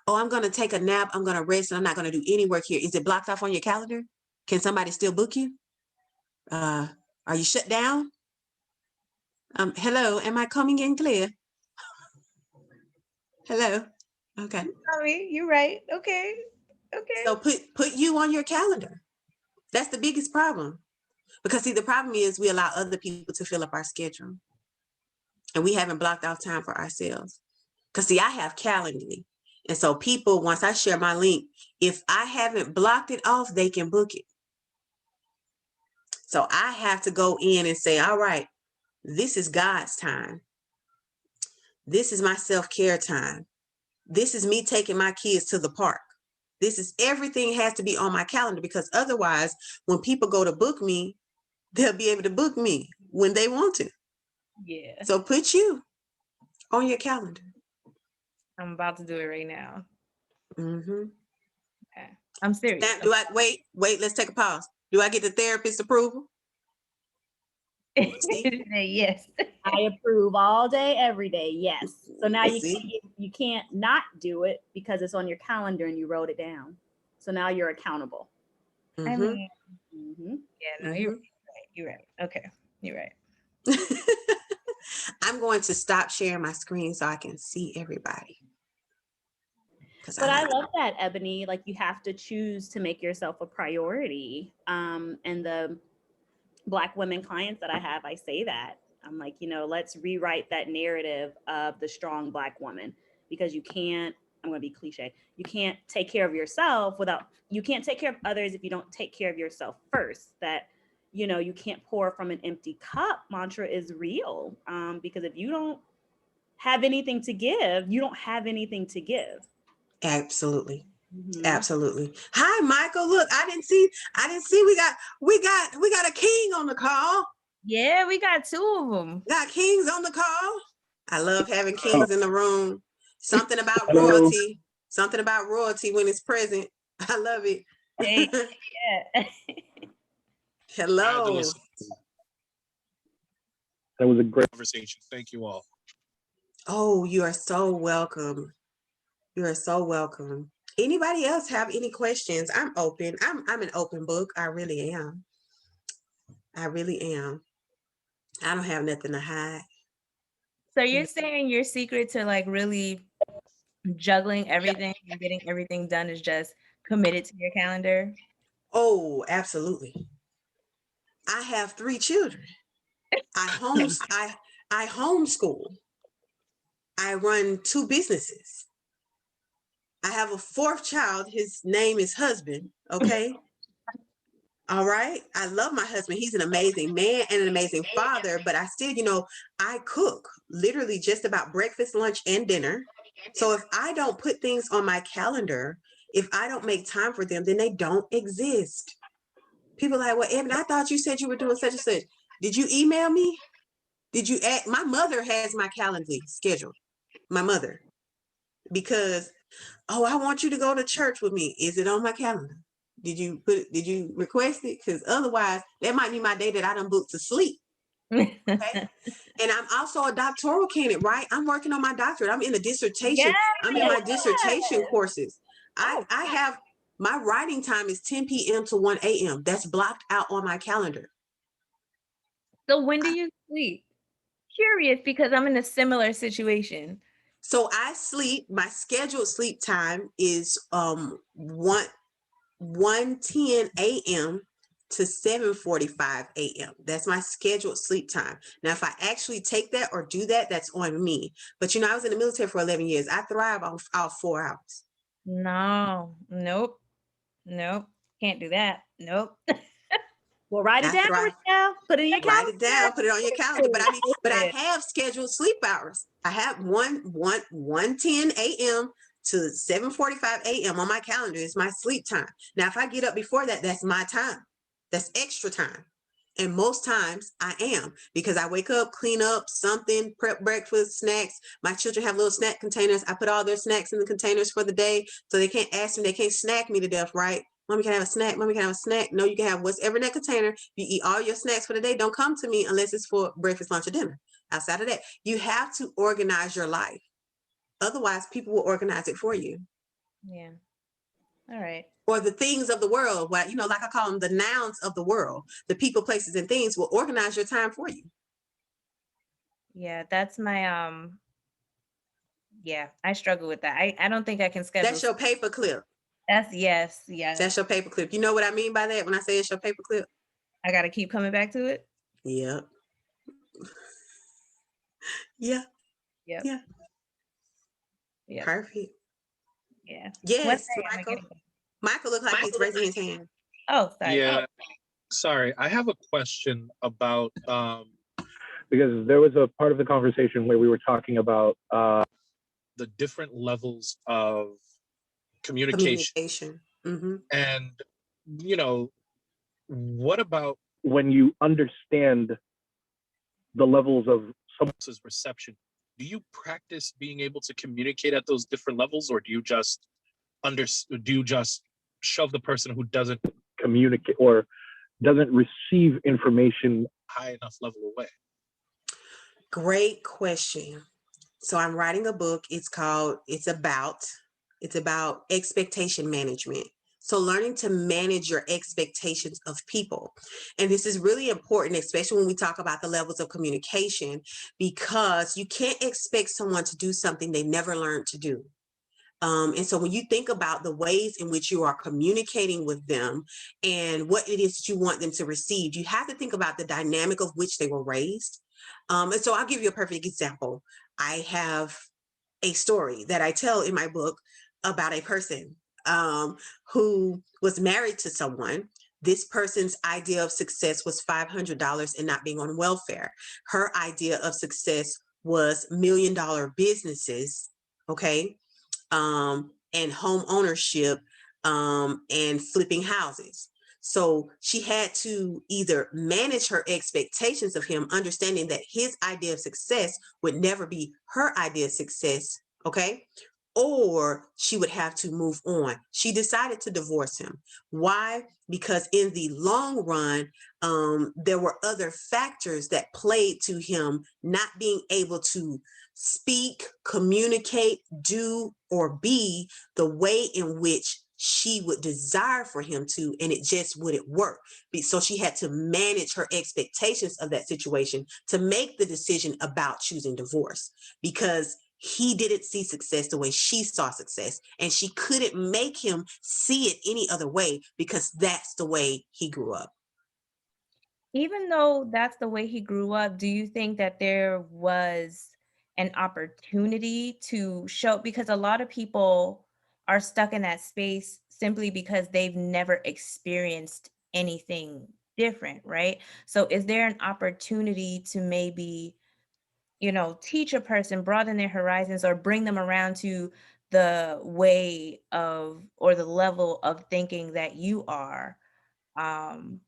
Oh, I'm going to take a nap. I'm going to rest, and I'm not going to do any work here. Is it blocked off on your calendar? Can somebody still book you? Are you shut down? Hello, am I coming in clear? Hello? Okay. Sorry, you're right. Okay. So put you on your calendar. That's the biggest problem. Because see, the problem is we allow other people to fill up our schedule. And we haven't blocked off time for ourselves. Because see, I have Calendly. And so people, once I share my link, if I haven't blocked it off, they can book it. So I have to go in and say, all right, this is God's time. This is my self-care time. This is me taking my kids to the park. This is everything has to be on my calendar, because otherwise, when people go to book me, they'll be able to book me when they want to. Yeah. So put you on your calendar. I'm about to do it right now. Mm-hmm. Okay. I'm serious. Now, wait, let's take a pause. Do I get the therapist's approval? Yes. I approve all day, every day. Yes. So now you can't not do it because it's on your calendar and you wrote it down. So now you're accountable. Mm-hmm. I mean, yeah, no, you're right. You're right. Okay, you're right. I'm going to stop sharing my screen so I can see everybody. But I love that, Ebony. Like, you have to choose to make yourself a priority. And the Black women clients that I have, I say that. I'm like, let's rewrite that narrative of the strong Black woman, because you can't, I'm going to be cliche, you can't take care of yourself you can't take care of others if you don't take care of yourself first. That, you know, you can't pour from an empty cup mantra is real. Because if you don't have anything to give, you don't have anything to give. Absolutely. Mhm. Absolutely. Hi, Michael. Look, I didn't see we got a king on the call. Yeah, we got 2 of them. Got kings on the call. I love having Oh. kings in the room. Something about Hello. royalty. Something about royalty when it's present. I love it. Yeah. Hello. That was a great conversation. Thank you all. Oh, you are so welcome. You are so welcome. Anybody else have any questions? I'm open. I'm an open book. I really am. I really am. I don't have nothing to hide. So you're saying your secret to like really juggling everything and getting everything done is just committed to your calendar? Oh, absolutely. I have 3 children. I homeschool. I run 2 businesses. I have a 4th child. His name is husband. Okay. All right. I love my husband. He's an amazing man and an amazing father, but I still, I cook literally just about breakfast, lunch, and dinner. So if I don't put things on my calendar, if I don't make time for them, then they don't exist. People are like, well, Ebony, I thought you said you were doing such and such. Did you email me? Did you add? My mother has my calendar scheduled. My mother, because, oh, I want you to go to church with me. Is it on my calendar? Did you request it? Because otherwise, that might be my day that I done booked to sleep. Okay. And I'm also a doctoral candidate, right? I'm working on my doctorate. I'm in a dissertation. I'm in my dissertation courses. I have my writing time is 10 p.m. to 1 a.m. That's blocked out on my calendar. So when do you sleep? Curious because I'm in a similar situation. So I sleep, my scheduled sleep time is 1:10 a.m. to 7:45 a.m. That's my scheduled sleep time. Now, if I actually take that or do that, that's on me. But I was in the military for 11 years. I thrive off 4 hours. No, nope, can't do that. Nope. Well, write it I down, thrive. Rochelle. Put it in your calendar. Write it down, put it on your calendar. But I have scheduled sleep hours. I have 1:10 a.m. to 7:45 a.m. on my calendar. It's my sleep time. Now, if I get up before that, that's my time. That's extra time. And most times I am, because I wake up, clean up something, prep breakfast, snacks. My children have little snack containers. I put all their snacks in the containers for the day, so they can't ask me, they can't snack me to death, right? Mommy, can I have a snack? Mommy, can I have a snack? No, you can have whatever in that container. You eat all your snacks for the day. Don't come to me unless it's for breakfast, lunch, or dinner. Outside of that, you have to organize your life. Otherwise, people will organize it for you. Yeah. All right. Or the things of the world, like I call them the nouns of the world. The people, places, and things will organize your time for you. Yeah, that's my yeah, I struggle with that. I don't think I can schedule. That's your paper clip. Yes. That's your paper clip. You know what I mean by that when I say it's your paper clip? I got to keep coming back to it. Yep. Yeah. Yep. Yeah. Yeah. Perfect. Yeah. Yes, Michael. Michael looks like he's raising his hand. Oh, sorry. Yeah. Sorry, I have a question about because there was a part of the conversation where we were talking about the different levels of communication. Mm-hmm. And what about when you understand the levels of someone else's reception? Do you practice being able to communicate at those different levels, or do you just shove the person who doesn't communicate or doesn't receive information high enough level away? Great question. So I'm writing a book. It's about expectation management. So learning to manage your expectations of people. And this is really important, especially when we talk about the levels of communication, because you can't expect someone to do something they never learned to do. And so when you think about the ways in which you are communicating with them and what it is that you want them to receive, you have to think about the dynamic of which they were raised. And so I'll give you a perfect example. I have a story that I tell in my book about a person who was married to someone This person's idea of success was $500 and not being on welfare. Her idea of success was $1 million businesses, okay, and home ownership, and flipping houses. So she had to either manage her expectations of him, understanding that his idea of success would never be her idea of success, okay? Or she would have to move on. She decided to divorce him. Why? Because in the long run, there were other factors that played to him not being able to speak, communicate, do, or be the way in which she would desire for him to, and it just wouldn't work. So she had to manage her expectations of that situation to make the decision about choosing divorce, because he didn't see success the way she saw success, and she couldn't make him see it any other way because that's the way he grew up. Even though that's the way he grew up, do you think that there was an opportunity to show, because a lot of people are stuck in that space simply because they've never experienced anything different, right? So is there an opportunity to maybe, teach a person, broaden their horizons, or bring them around to the way of or the level of thinking that you are? Um,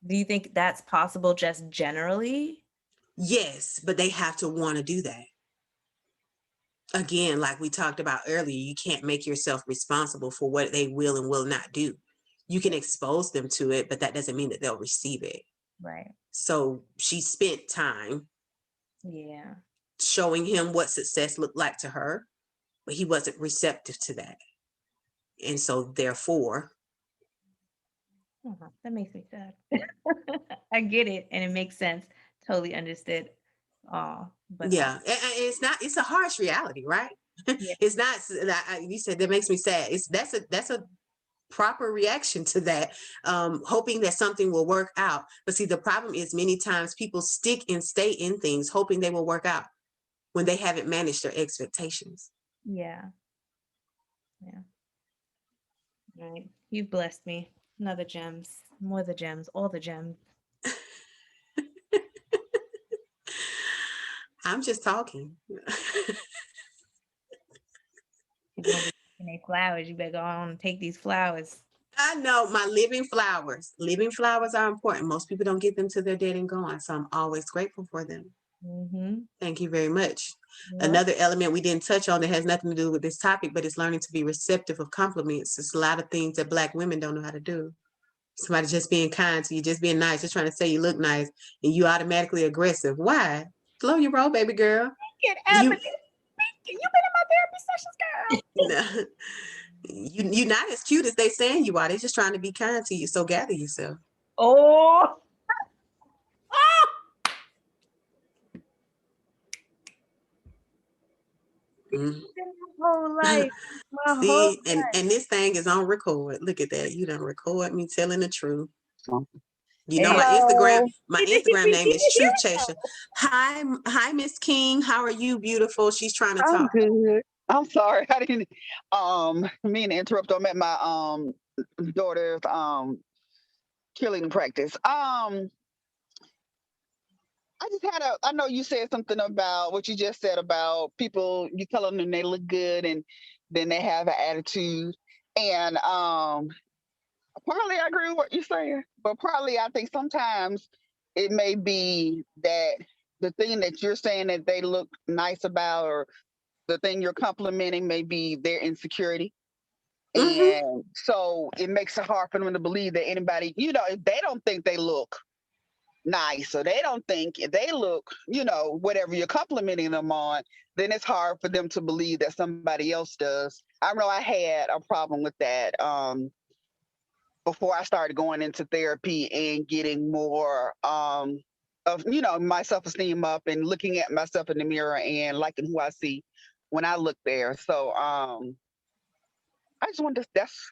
do you think that's possible just generally? Yes, but they have to want to do that. Again, like we talked about earlier, you can't make yourself responsible for what they will and will not do. You can expose them to it, but that doesn't mean that they'll receive it. Right. So she spent time Yeah. showing him what success looked like to her, but he wasn't receptive to that. And so therefore, That makes me sad. I get it, and it makes sense. Totally understood. But yeah, and it's a harsh reality, right? yeah, It's not, you said that makes me sad. That's a proper reaction to that, hoping that something will work out. But see, the problem is many times people stick and stay in things hoping they will work out when they haven't managed their expectations. yeah. Right. You blessed me. Another gems, more the gems, all the gems. I'm just talking. People don't be taking their flowers. You better go on and take these flowers. I know my living flowers. Living flowers are important. Most people don't get them till they're dead and gone. So I'm always grateful for them. Mm-hmm. Thank you very much. Yep. Another element we didn't touch on that has nothing to do with this topic, but it's learning to be receptive of compliments. There's a lot of things that Black women don't know how to do. Somebody just being kind to you, just being nice, just trying to say you look nice, and you automatically aggressive. Why? Slow your roll, baby girl. Get Ebony. You've been in my therapy sessions, girl. You're not as cute as they saying you are. They're just trying to be kind to you. So gather yourself. Oh. Mm. My whole life. See, and this thing is on record. Look at that. You done record me telling the truth. You know, Hello. my Instagram name is Truth Chaser. Hi, Miss King. How are you, beautiful? She's trying to I'm talk. good. I'm sorry. I didn't mean to interrupt. I'm at my daughter's cheerleading practice. I just had I know you said something about what you just said about people, you tell them they look good and then they have an attitude. And partly I agree with what you're saying, but partly I think sometimes it may be that the thing that you're saying that they look nice about, or the thing you're complimenting, may be their insecurity. Mhm. And so it makes it hard for them to believe that anybody, if they don't think they look nice, or they don't think they look, whatever you're complimenting them on, then it's hard for them to believe that somebody else does. I know I had a problem with that before I started going into therapy and getting more of my self-esteem up and looking at myself in the mirror and liking who I see when I look there. So I just wanted to, that's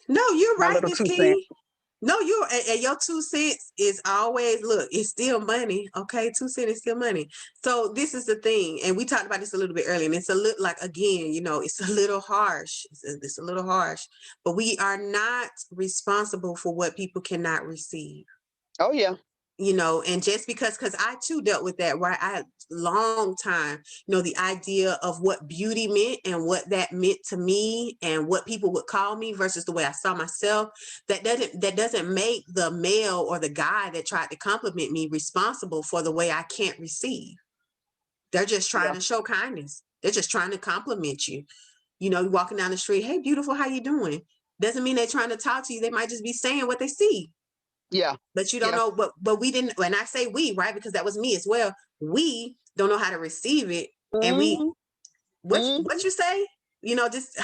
No, you're my right, little Miss 2 King. cents. No, and your 2 cents is always, look, it's still money. Okay. 2 cents is still money. So this is the thing. And we talked about this a little bit earlier, and it's a little like, again, it's a little harsh. It's a little harsh, but we are not responsible for what people cannot receive. Oh yeah. And just because I too dealt with that, right? I had long time, the idea of what beauty meant and what that meant to me and what people would call me versus the way I saw myself. That doesn't make the male or the guy that tried to compliment me responsible for the way I can't receive. They're just trying to show kindness. They're just trying to compliment you. You're walking down the street, hey, beautiful, how you doing? Doesn't mean they're trying to talk to you. They might just be saying what they see. Yeah. But you don't know, but we didn't, and I say we, right? Because that was me as well. We don't know how to receive it. And what you say? Just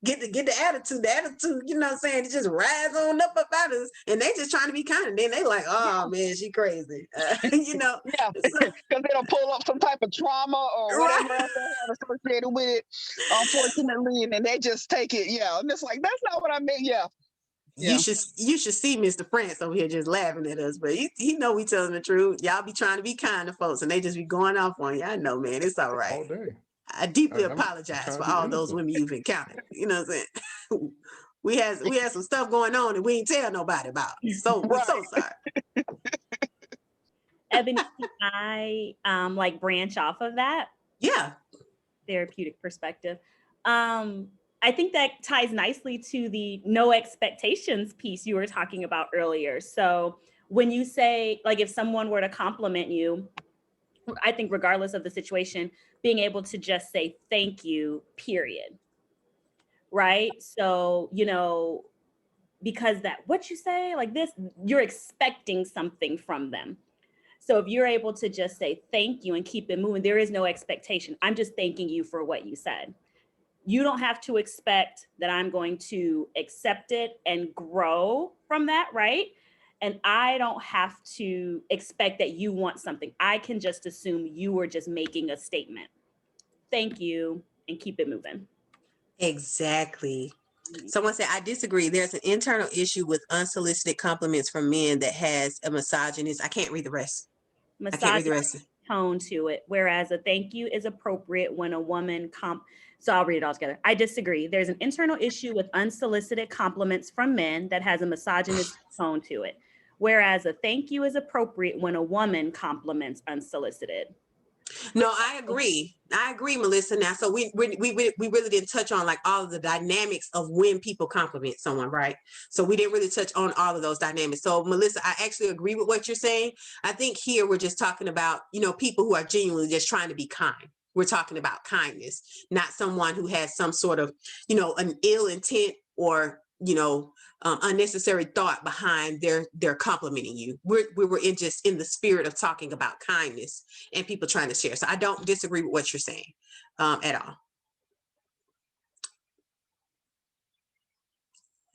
get the attitude. The attitude, you know what I'm saying? It just rise on up about us. And they just trying to be kind. And then they like, oh man, she crazy. Yeah. So, Because they don't pull up some type of trauma or whatever else they have associated with it, unfortunately. And then they just take it. Yeah. And it's like, that's not what I meant. Yeah. You should see Mr. France over here just laughing at us, but he know we telling the truth. Y'all be trying to be kind to folks, and they just be going off on you. I know, man. It's all right. All day. I deeply I'm apologize trying for to be all those innocent. women you've encountered. You know what I'm saying? we had some stuff going on that we ain't tell nobody about. So we're so sorry. Ebony, can I like branch off of that? Yeah. Therapeutic perspective. I think that ties nicely to the no expectations piece you were talking about earlier. So when you say, like, if someone were to compliment you, I think regardless of the situation, being able to just say thank you, period. Right? So, because what you say, like this, you're expecting something from them. So if you're able to just say thank you and keep it moving, there is no expectation. I'm just thanking you for what you said. You don't have to expect that I'm going to accept it and grow from that, right? And I don't have to expect that you want something. I can just assume you were just making a statement. Thank you, and keep it moving. Exactly. Someone said, I disagree. There's an internal issue with unsolicited compliments from men that has a misogynist. I can't read the rest. I can't read the rest. Tone to it, whereas a thank you is appropriate when a woman So I'll read it all together. I disagree. There's an internal issue with unsolicited compliments from men that has a misogynist tone to it, whereas a thank you is appropriate when a woman compliments unsolicited. No, I agree, Melissa. Now, so we really didn't touch on like all of the dynamics of when people compliment someone, right? So we didn't really touch on all of those dynamics. So Melissa, I actually agree with what you're saying. I think here we're just talking about, people who are genuinely just trying to be kind. We're talking about kindness, not someone who has some sort of, an ill intent or, unnecessary thought behind their complimenting you. We were in the spirit of talking about kindness and people trying to share. So I don't disagree with what you're saying at all.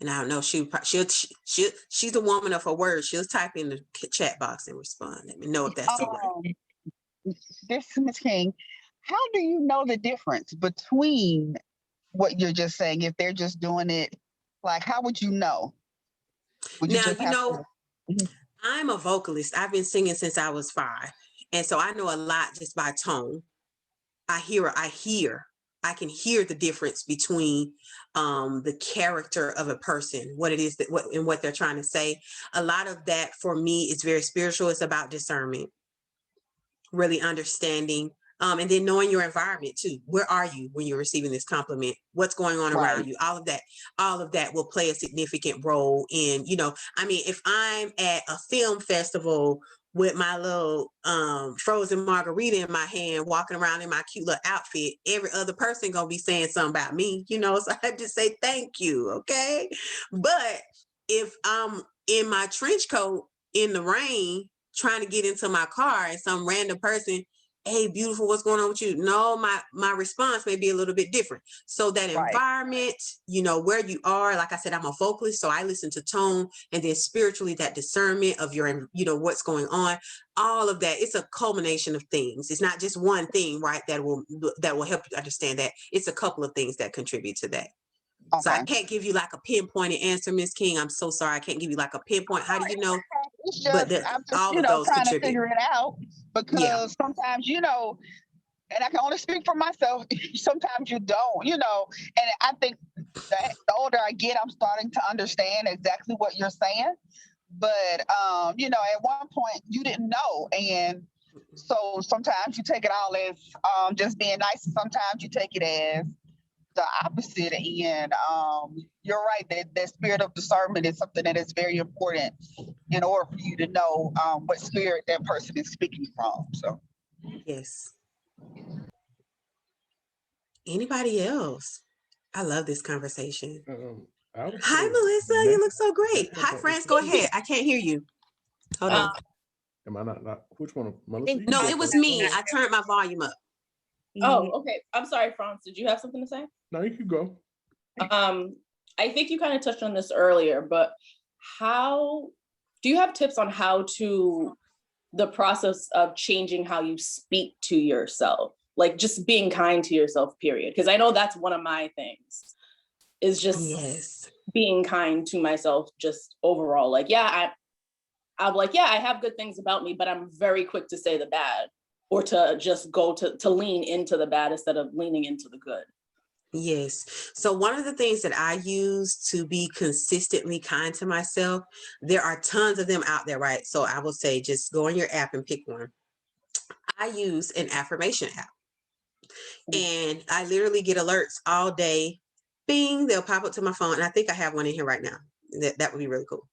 And I don't know, she's a woman of her words. She'll type in the chat box and respond. Let me know if that's all right. This is Ms. King. How do you know the difference between what you're just saying? If they're just doing it, like, how would you know? I'm a vocalist. I've been singing since I was 5. And so I know a lot just by tone. I can hear the difference between the character of a person, what it is what they're trying to say. A lot of that for me is very spiritual. It's about discernment, really understanding, and then knowing your environment too. Where are you when you're receiving this compliment? What's going on around you? All of that will play a significant role in, if I'm at a film festival with my little frozen margarita in my hand, walking around in my cute little outfit, every other person gonna be saying something about me, so I just say thank you, okay? But if I'm in my trench coat in the rain trying to get into my car and some random person, hey, beautiful, what's going on with you? No, my response may be a little bit different. So that environment, where you are, like I said, I'm a vocalist, so I listen to tone, and then spiritually that discernment of your, what's going on, all of that. It's a culmination of things. It's not just one thing, right? That will help you understand that. It's a couple of things that contribute to that. So I Okay. can't give you like a pinpointed answer, Miss King. I'm so sorry. I can't give you like a pinpoint. How do you know? It's But just, I'm just, all of those trying to contribute. figure it out Yeah. because sometimes, and I can only speak for myself. Sometimes you don't, and I think that the older I get, I'm starting to understand exactly what you're saying. But, at one point you didn't know. And so sometimes you take it all as just being nice. And sometimes you take it as the opposite. And you're right that spirit of discernment is something that is very important in order for you to know what spirit that person is speaking from. So Yes. Anybody else? I love this conversation. Hi, Melissa. You look so great. Hi, France. Go ahead. I can't hear you. Hold on. Am I not? Which one? Melissa? think- No, you it was got me. that. I turned my volume up. Oh, okay. I'm sorry, Franz. Did you have something to say? No, you can go. I think you kind of touched on this earlier, but how do you have tips on how to the process of changing how you speak to yourself? Like just being kind to yourself, period. Because I know that's one of my things is just Yes. being kind to myself, just overall. Like, yeah, I'm like, yeah, I have good things about me, but I'm very quick to say the bad or to just go to lean into the bad instead of leaning into the good. Yes. So one of the things that I use to be consistently kind to myself, there are tons of them out there, right? So I will say just go on your app and pick one. I use an affirmation app. And I literally get alerts all day. Bing, they'll pop up to my phone. And I think I have one in here right now. That would be really cool.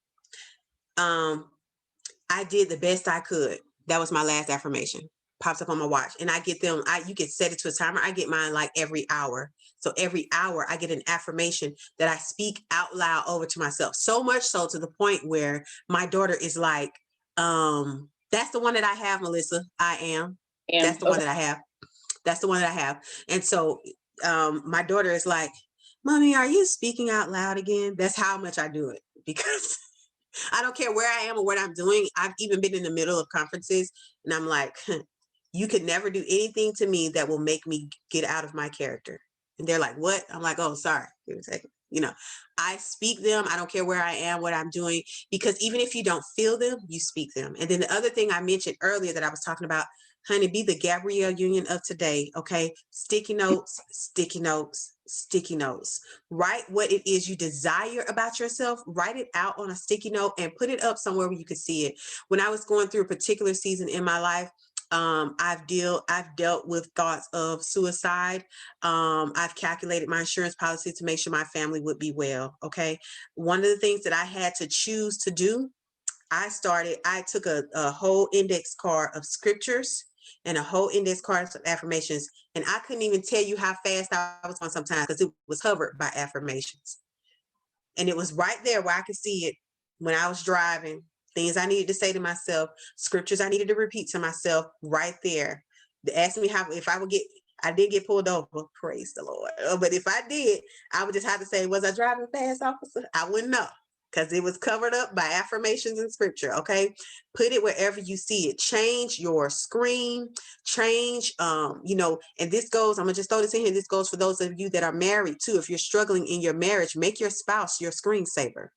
I did the best I could. That was my last affirmation. Pops up on my watch. And I get them, you can set it to a timer. I get mine like every hour. So every hour I get an affirmation that I speak out loud over to myself. So much so to the point where my daughter is like, that's the one that I have, Melissa. I am. That's the one that I have. That's the one that I have. And so my daughter is like, Mommy, are you speaking out loud again? That's how much I do it because I don't care where I am or what I'm doing. I've even been in the middle of conferences and I'm like, you could never do anything to me that will make me get out of my character. And they're like, what? I'm like, oh, sorry. Give me a second. I speak them. I don't care where I am, what I'm doing, because even if you don't feel them, you speak them. And then the other thing I mentioned earlier that I was talking about, honey, be the Gabrielle Union of today. Okay. Sticky notes, sticky notes, sticky notes. Write what it is you desire about yourself. Write it out on a sticky note and put it up somewhere where you could see it. When I was going through a particular season in my life, I've dealt with thoughts of suicide. I've calculated my insurance policy to make sure my family would be well. Okay. One of the things that I had to choose to do, I took a whole index card of scriptures and a whole index card of affirmations. And I couldn't even tell you how fast I was going sometimes because it was covered by affirmations. And it was right there where I could see it when I was driving. Things I needed to say to myself, scriptures I needed to repeat to myself right there. They asked me I did get pulled over, praise the Lord. But if I did, I would just have to say, was I driving fast, officer? I wouldn't know because it was covered up by affirmations and scripture, okay? Put it wherever you see it. Change your screen, change, and this goes, I'm gonna just throw this in here. This goes for those of you that are married too. If you're struggling in your marriage, make your spouse your screensaver.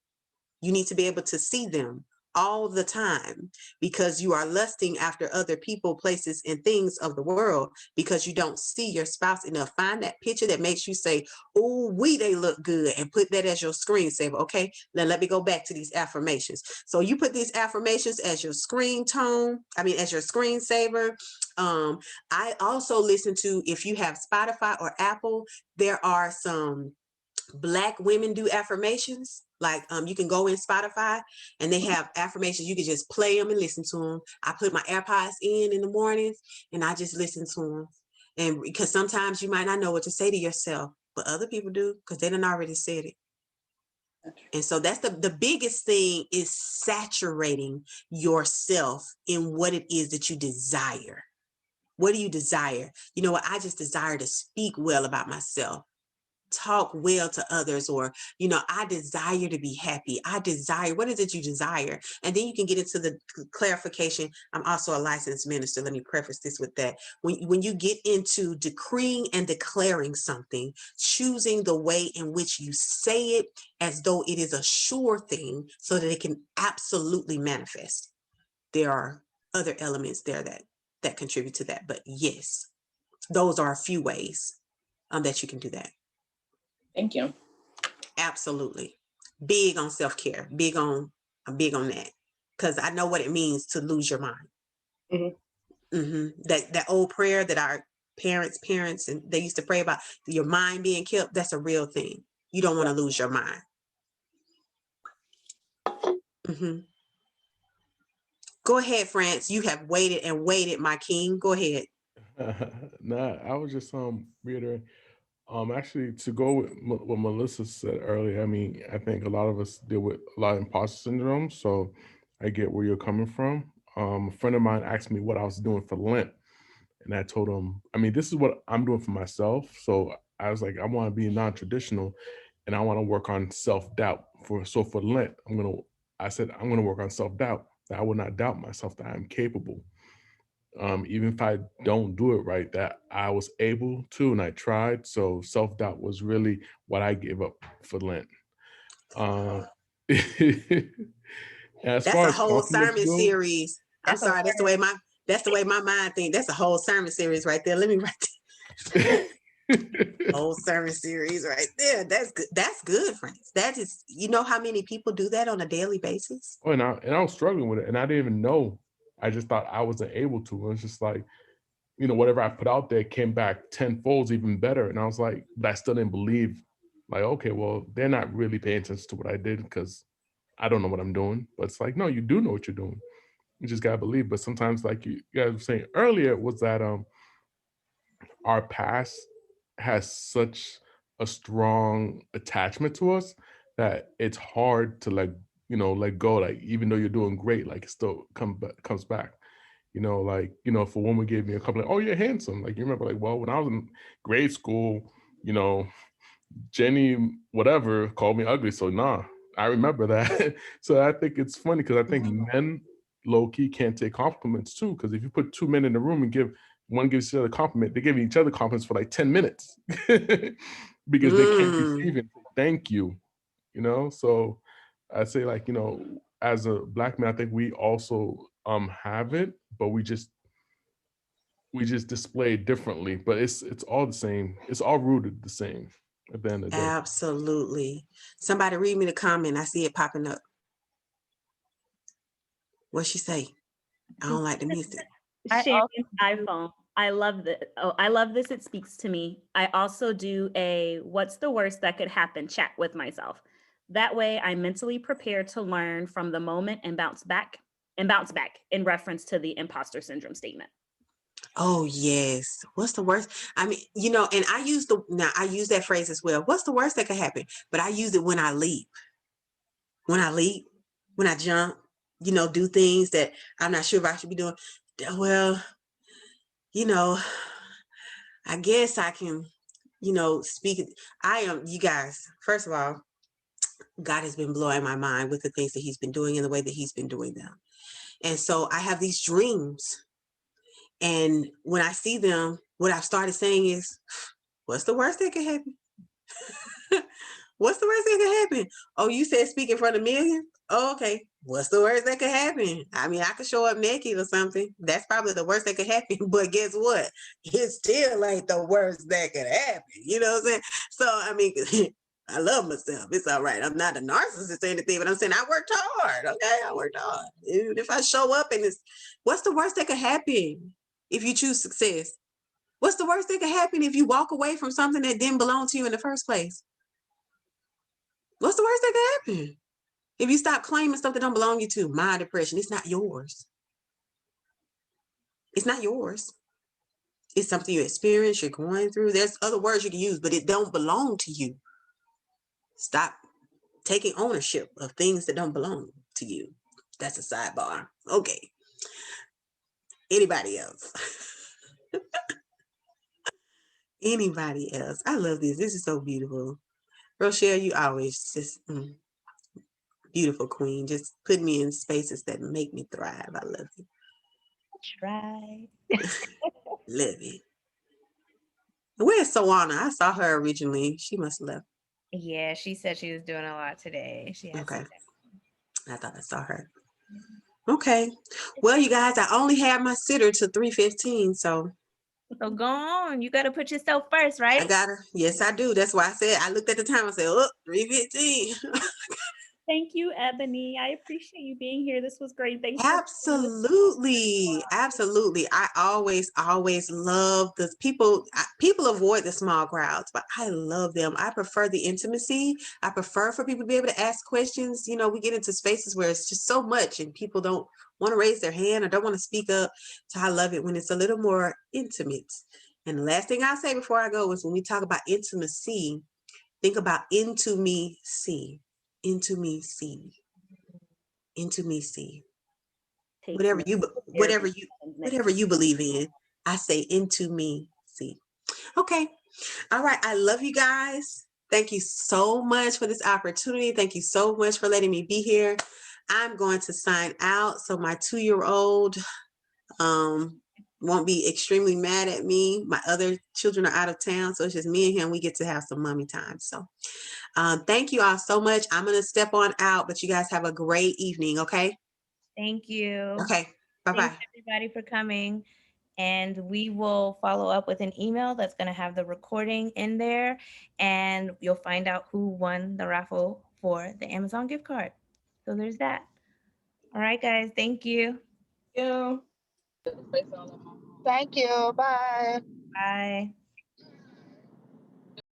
You need to be able to see them all the time because you are lusting after other people, places, and things of the world because you don't see your spouse enough. Find that picture that makes you say, oh, they look good, and put that as your screensaver. Okay, then let me go back to these affirmations. So you put these affirmations as your as your screensaver. I also listen to, if you have Spotify or Apple, there are some Black women do affirmations. Like you can go in Spotify and they have affirmations. You can just play them and listen to them. I put my AirPods in the mornings and I just listen to them. And because sometimes you might not know what to say to yourself, but other people do because they done already said it. And so that's the biggest thing, is saturating yourself in what it is that you desire. What do you desire? You know what? I just desire to speak well about myself. talk well to others, or, I desire to be happy. I desire, what is it you desire? And then you can get into the clarification. I'm also a licensed minister. Let me preface this with that. When you get into decreeing and declaring something, choosing the way in which you say it as though it is a sure thing so that it can absolutely manifest. There are other elements there that contribute to that. But yes, those are a few ways that you can do that. Thank you. Absolutely. Big on self-care. I'm big on that, because I know what it means to lose your mind. That old prayer that our parents and they used to pray about, your mind being kept, that's a real thing. You don't want to lose your mind. Go ahead, France. You have waited and waited, my king. Go ahead. Nah, I was just reiterating. Actually, to go with what Melissa said earlier, I mean, I think a lot of us deal with a lot of imposter syndrome, so I get where you're coming from. A friend of mine asked me what I was doing for Lent, and I told him, I mean, this is what I'm doing for myself. So I was like, I want to be non-traditional, and I want to work on self-doubt. For Lent, I said I'm gonna work on self-doubt. That I will not doubt myself, that I'm capable. Even if I don't do it right, that I was able to, and I tried. So self-doubt was really what I gave up for Lent. As That's far a as whole compliments sermon go, series. I'm That's a sorry, that's the way my mind thinks. That's a whole sermon series right there. Let me write that. Whole sermon series right there. That's good. That's good, friends. That is, how many people do that on a daily basis? oh, and I was struggling with it, and I didn't even know. I just thought I wasn't able to. It was just like, whatever I put out there came back tenfold, even better. And I was like, but I still didn't believe. Like, okay, well, they're not really paying attention to what I did because I don't know what I'm doing. But it's like, no, you do know what you're doing. You just gotta believe. But sometimes, like you guys were saying earlier, was that our past has such a strong attachment to us that it's hard to let go. Like, even though you're doing great, like it still comes back. If a woman gave me a compliment, oh, you're handsome. Like, you remember, like, well, when I was in grade school, Jenny, whatever, called me ugly. So nah, I remember that. So I think it's funny because I think men low-key can't take compliments too. Because if you put two men in the room and one gives each other a compliment, they give each other compliments for like 10 minutes because they can't receive it. Thank you. So I say, like, as a Black man, I think we also have it, but we just display it differently. But it's all the same. It's all rooted the same at the end of the day. Absolutely. Somebody read me the comment. I see it popping up. What'd she say? I don't like the music. Sharon's iPhone. I love this. Oh, I love this. It speaks to me. I also do a what's the worst that could happen chat with myself. That way I'm mentally prepared to learn from the moment and bounce back in reference to the imposter syndrome statement. Oh yes. What's the worst? I mean, and I use that phrase as well. What's the worst that could happen? But I use it when I leap. When I jump, do things that I'm not sure if I should be doing. Well, I guess I can, speak. You guys, first of all, God has been blowing my mind with the things that he's been doing and the way that he's been doing them. And so I have these dreams. And when I see them, what I've started saying is, what's the worst that could happen? What's the worst that could happen? Oh, you said speak in front of millions? Oh, okay. What's the worst that could happen? I mean, I could show up naked or something. That's probably the worst that could happen. But guess what? It still ain't the worst that could happen. You know what I'm saying? So, I mean, I love myself. It's all right. I'm not a narcissist or anything, but I'm saying I worked hard. Okay, I worked hard. Even if I show up and what's the worst that could happen if you choose success? What's the worst that could happen if you walk away from something that didn't belong to you in the first place? What's the worst that could happen? If you stop claiming stuff that don't belong to you, my depression, it's not yours. It's not yours. It's something you experience, you're going through. There's other words you can use, but it don't belong to you. Stop taking ownership of things that don't belong to you. That's a sidebar. Okay. Anybody else? Anybody else? I love this. This is so beautiful. Rochelle, you always just beautiful queen. Just put me in spaces that make me thrive. I love you. Try. Love it. Where's Sawana? I saw her originally. She must have left. Yeah, she said she was doing a lot today. She had Okay. some- I thought I saw her. Okay. Well, you guys, I only had my sitter to 3:15, so So go on. You got to put yourself first, I right? gotta. Yes, I do. That's why I said I looked at the time. I said, "Oh, 3:15." Thank you, Ebony. I appreciate you being here. This was great. Thanks. Absolutely, absolutely. I always love the people. People avoid the small crowds, but I love them. I prefer the intimacy. I prefer for people to be able to ask questions. You know, we get into spaces where it's just so much, and people don't want to raise their hand or don't want to speak up. So I love it when it's a little more intimate. And the last thing I'll say before I go is when we talk about intimacy, think about into me, see, into me, see, into me, see. Whatever you believe in, I say into me, see. Okay. All right. I love you guys. Thank you so much for this opportunity. Thank you so much for letting me be here. I'm going to sign out so my 2-year-old won't be extremely mad at me. My other children are out of town, so it's just me and him. We get to have some mommy time. So thank you all so much. I'm going to step on out, but you guys have a great evening. Okay. Thank you. Okay. Bye-bye. Thanks everybody for coming. And we will follow up with an email that's going to have the recording in there. And you'll find out who won the raffle for the Amazon gift card. So there's that. All right, guys. Thank you. Yeah. Thank you. Bye. Bye.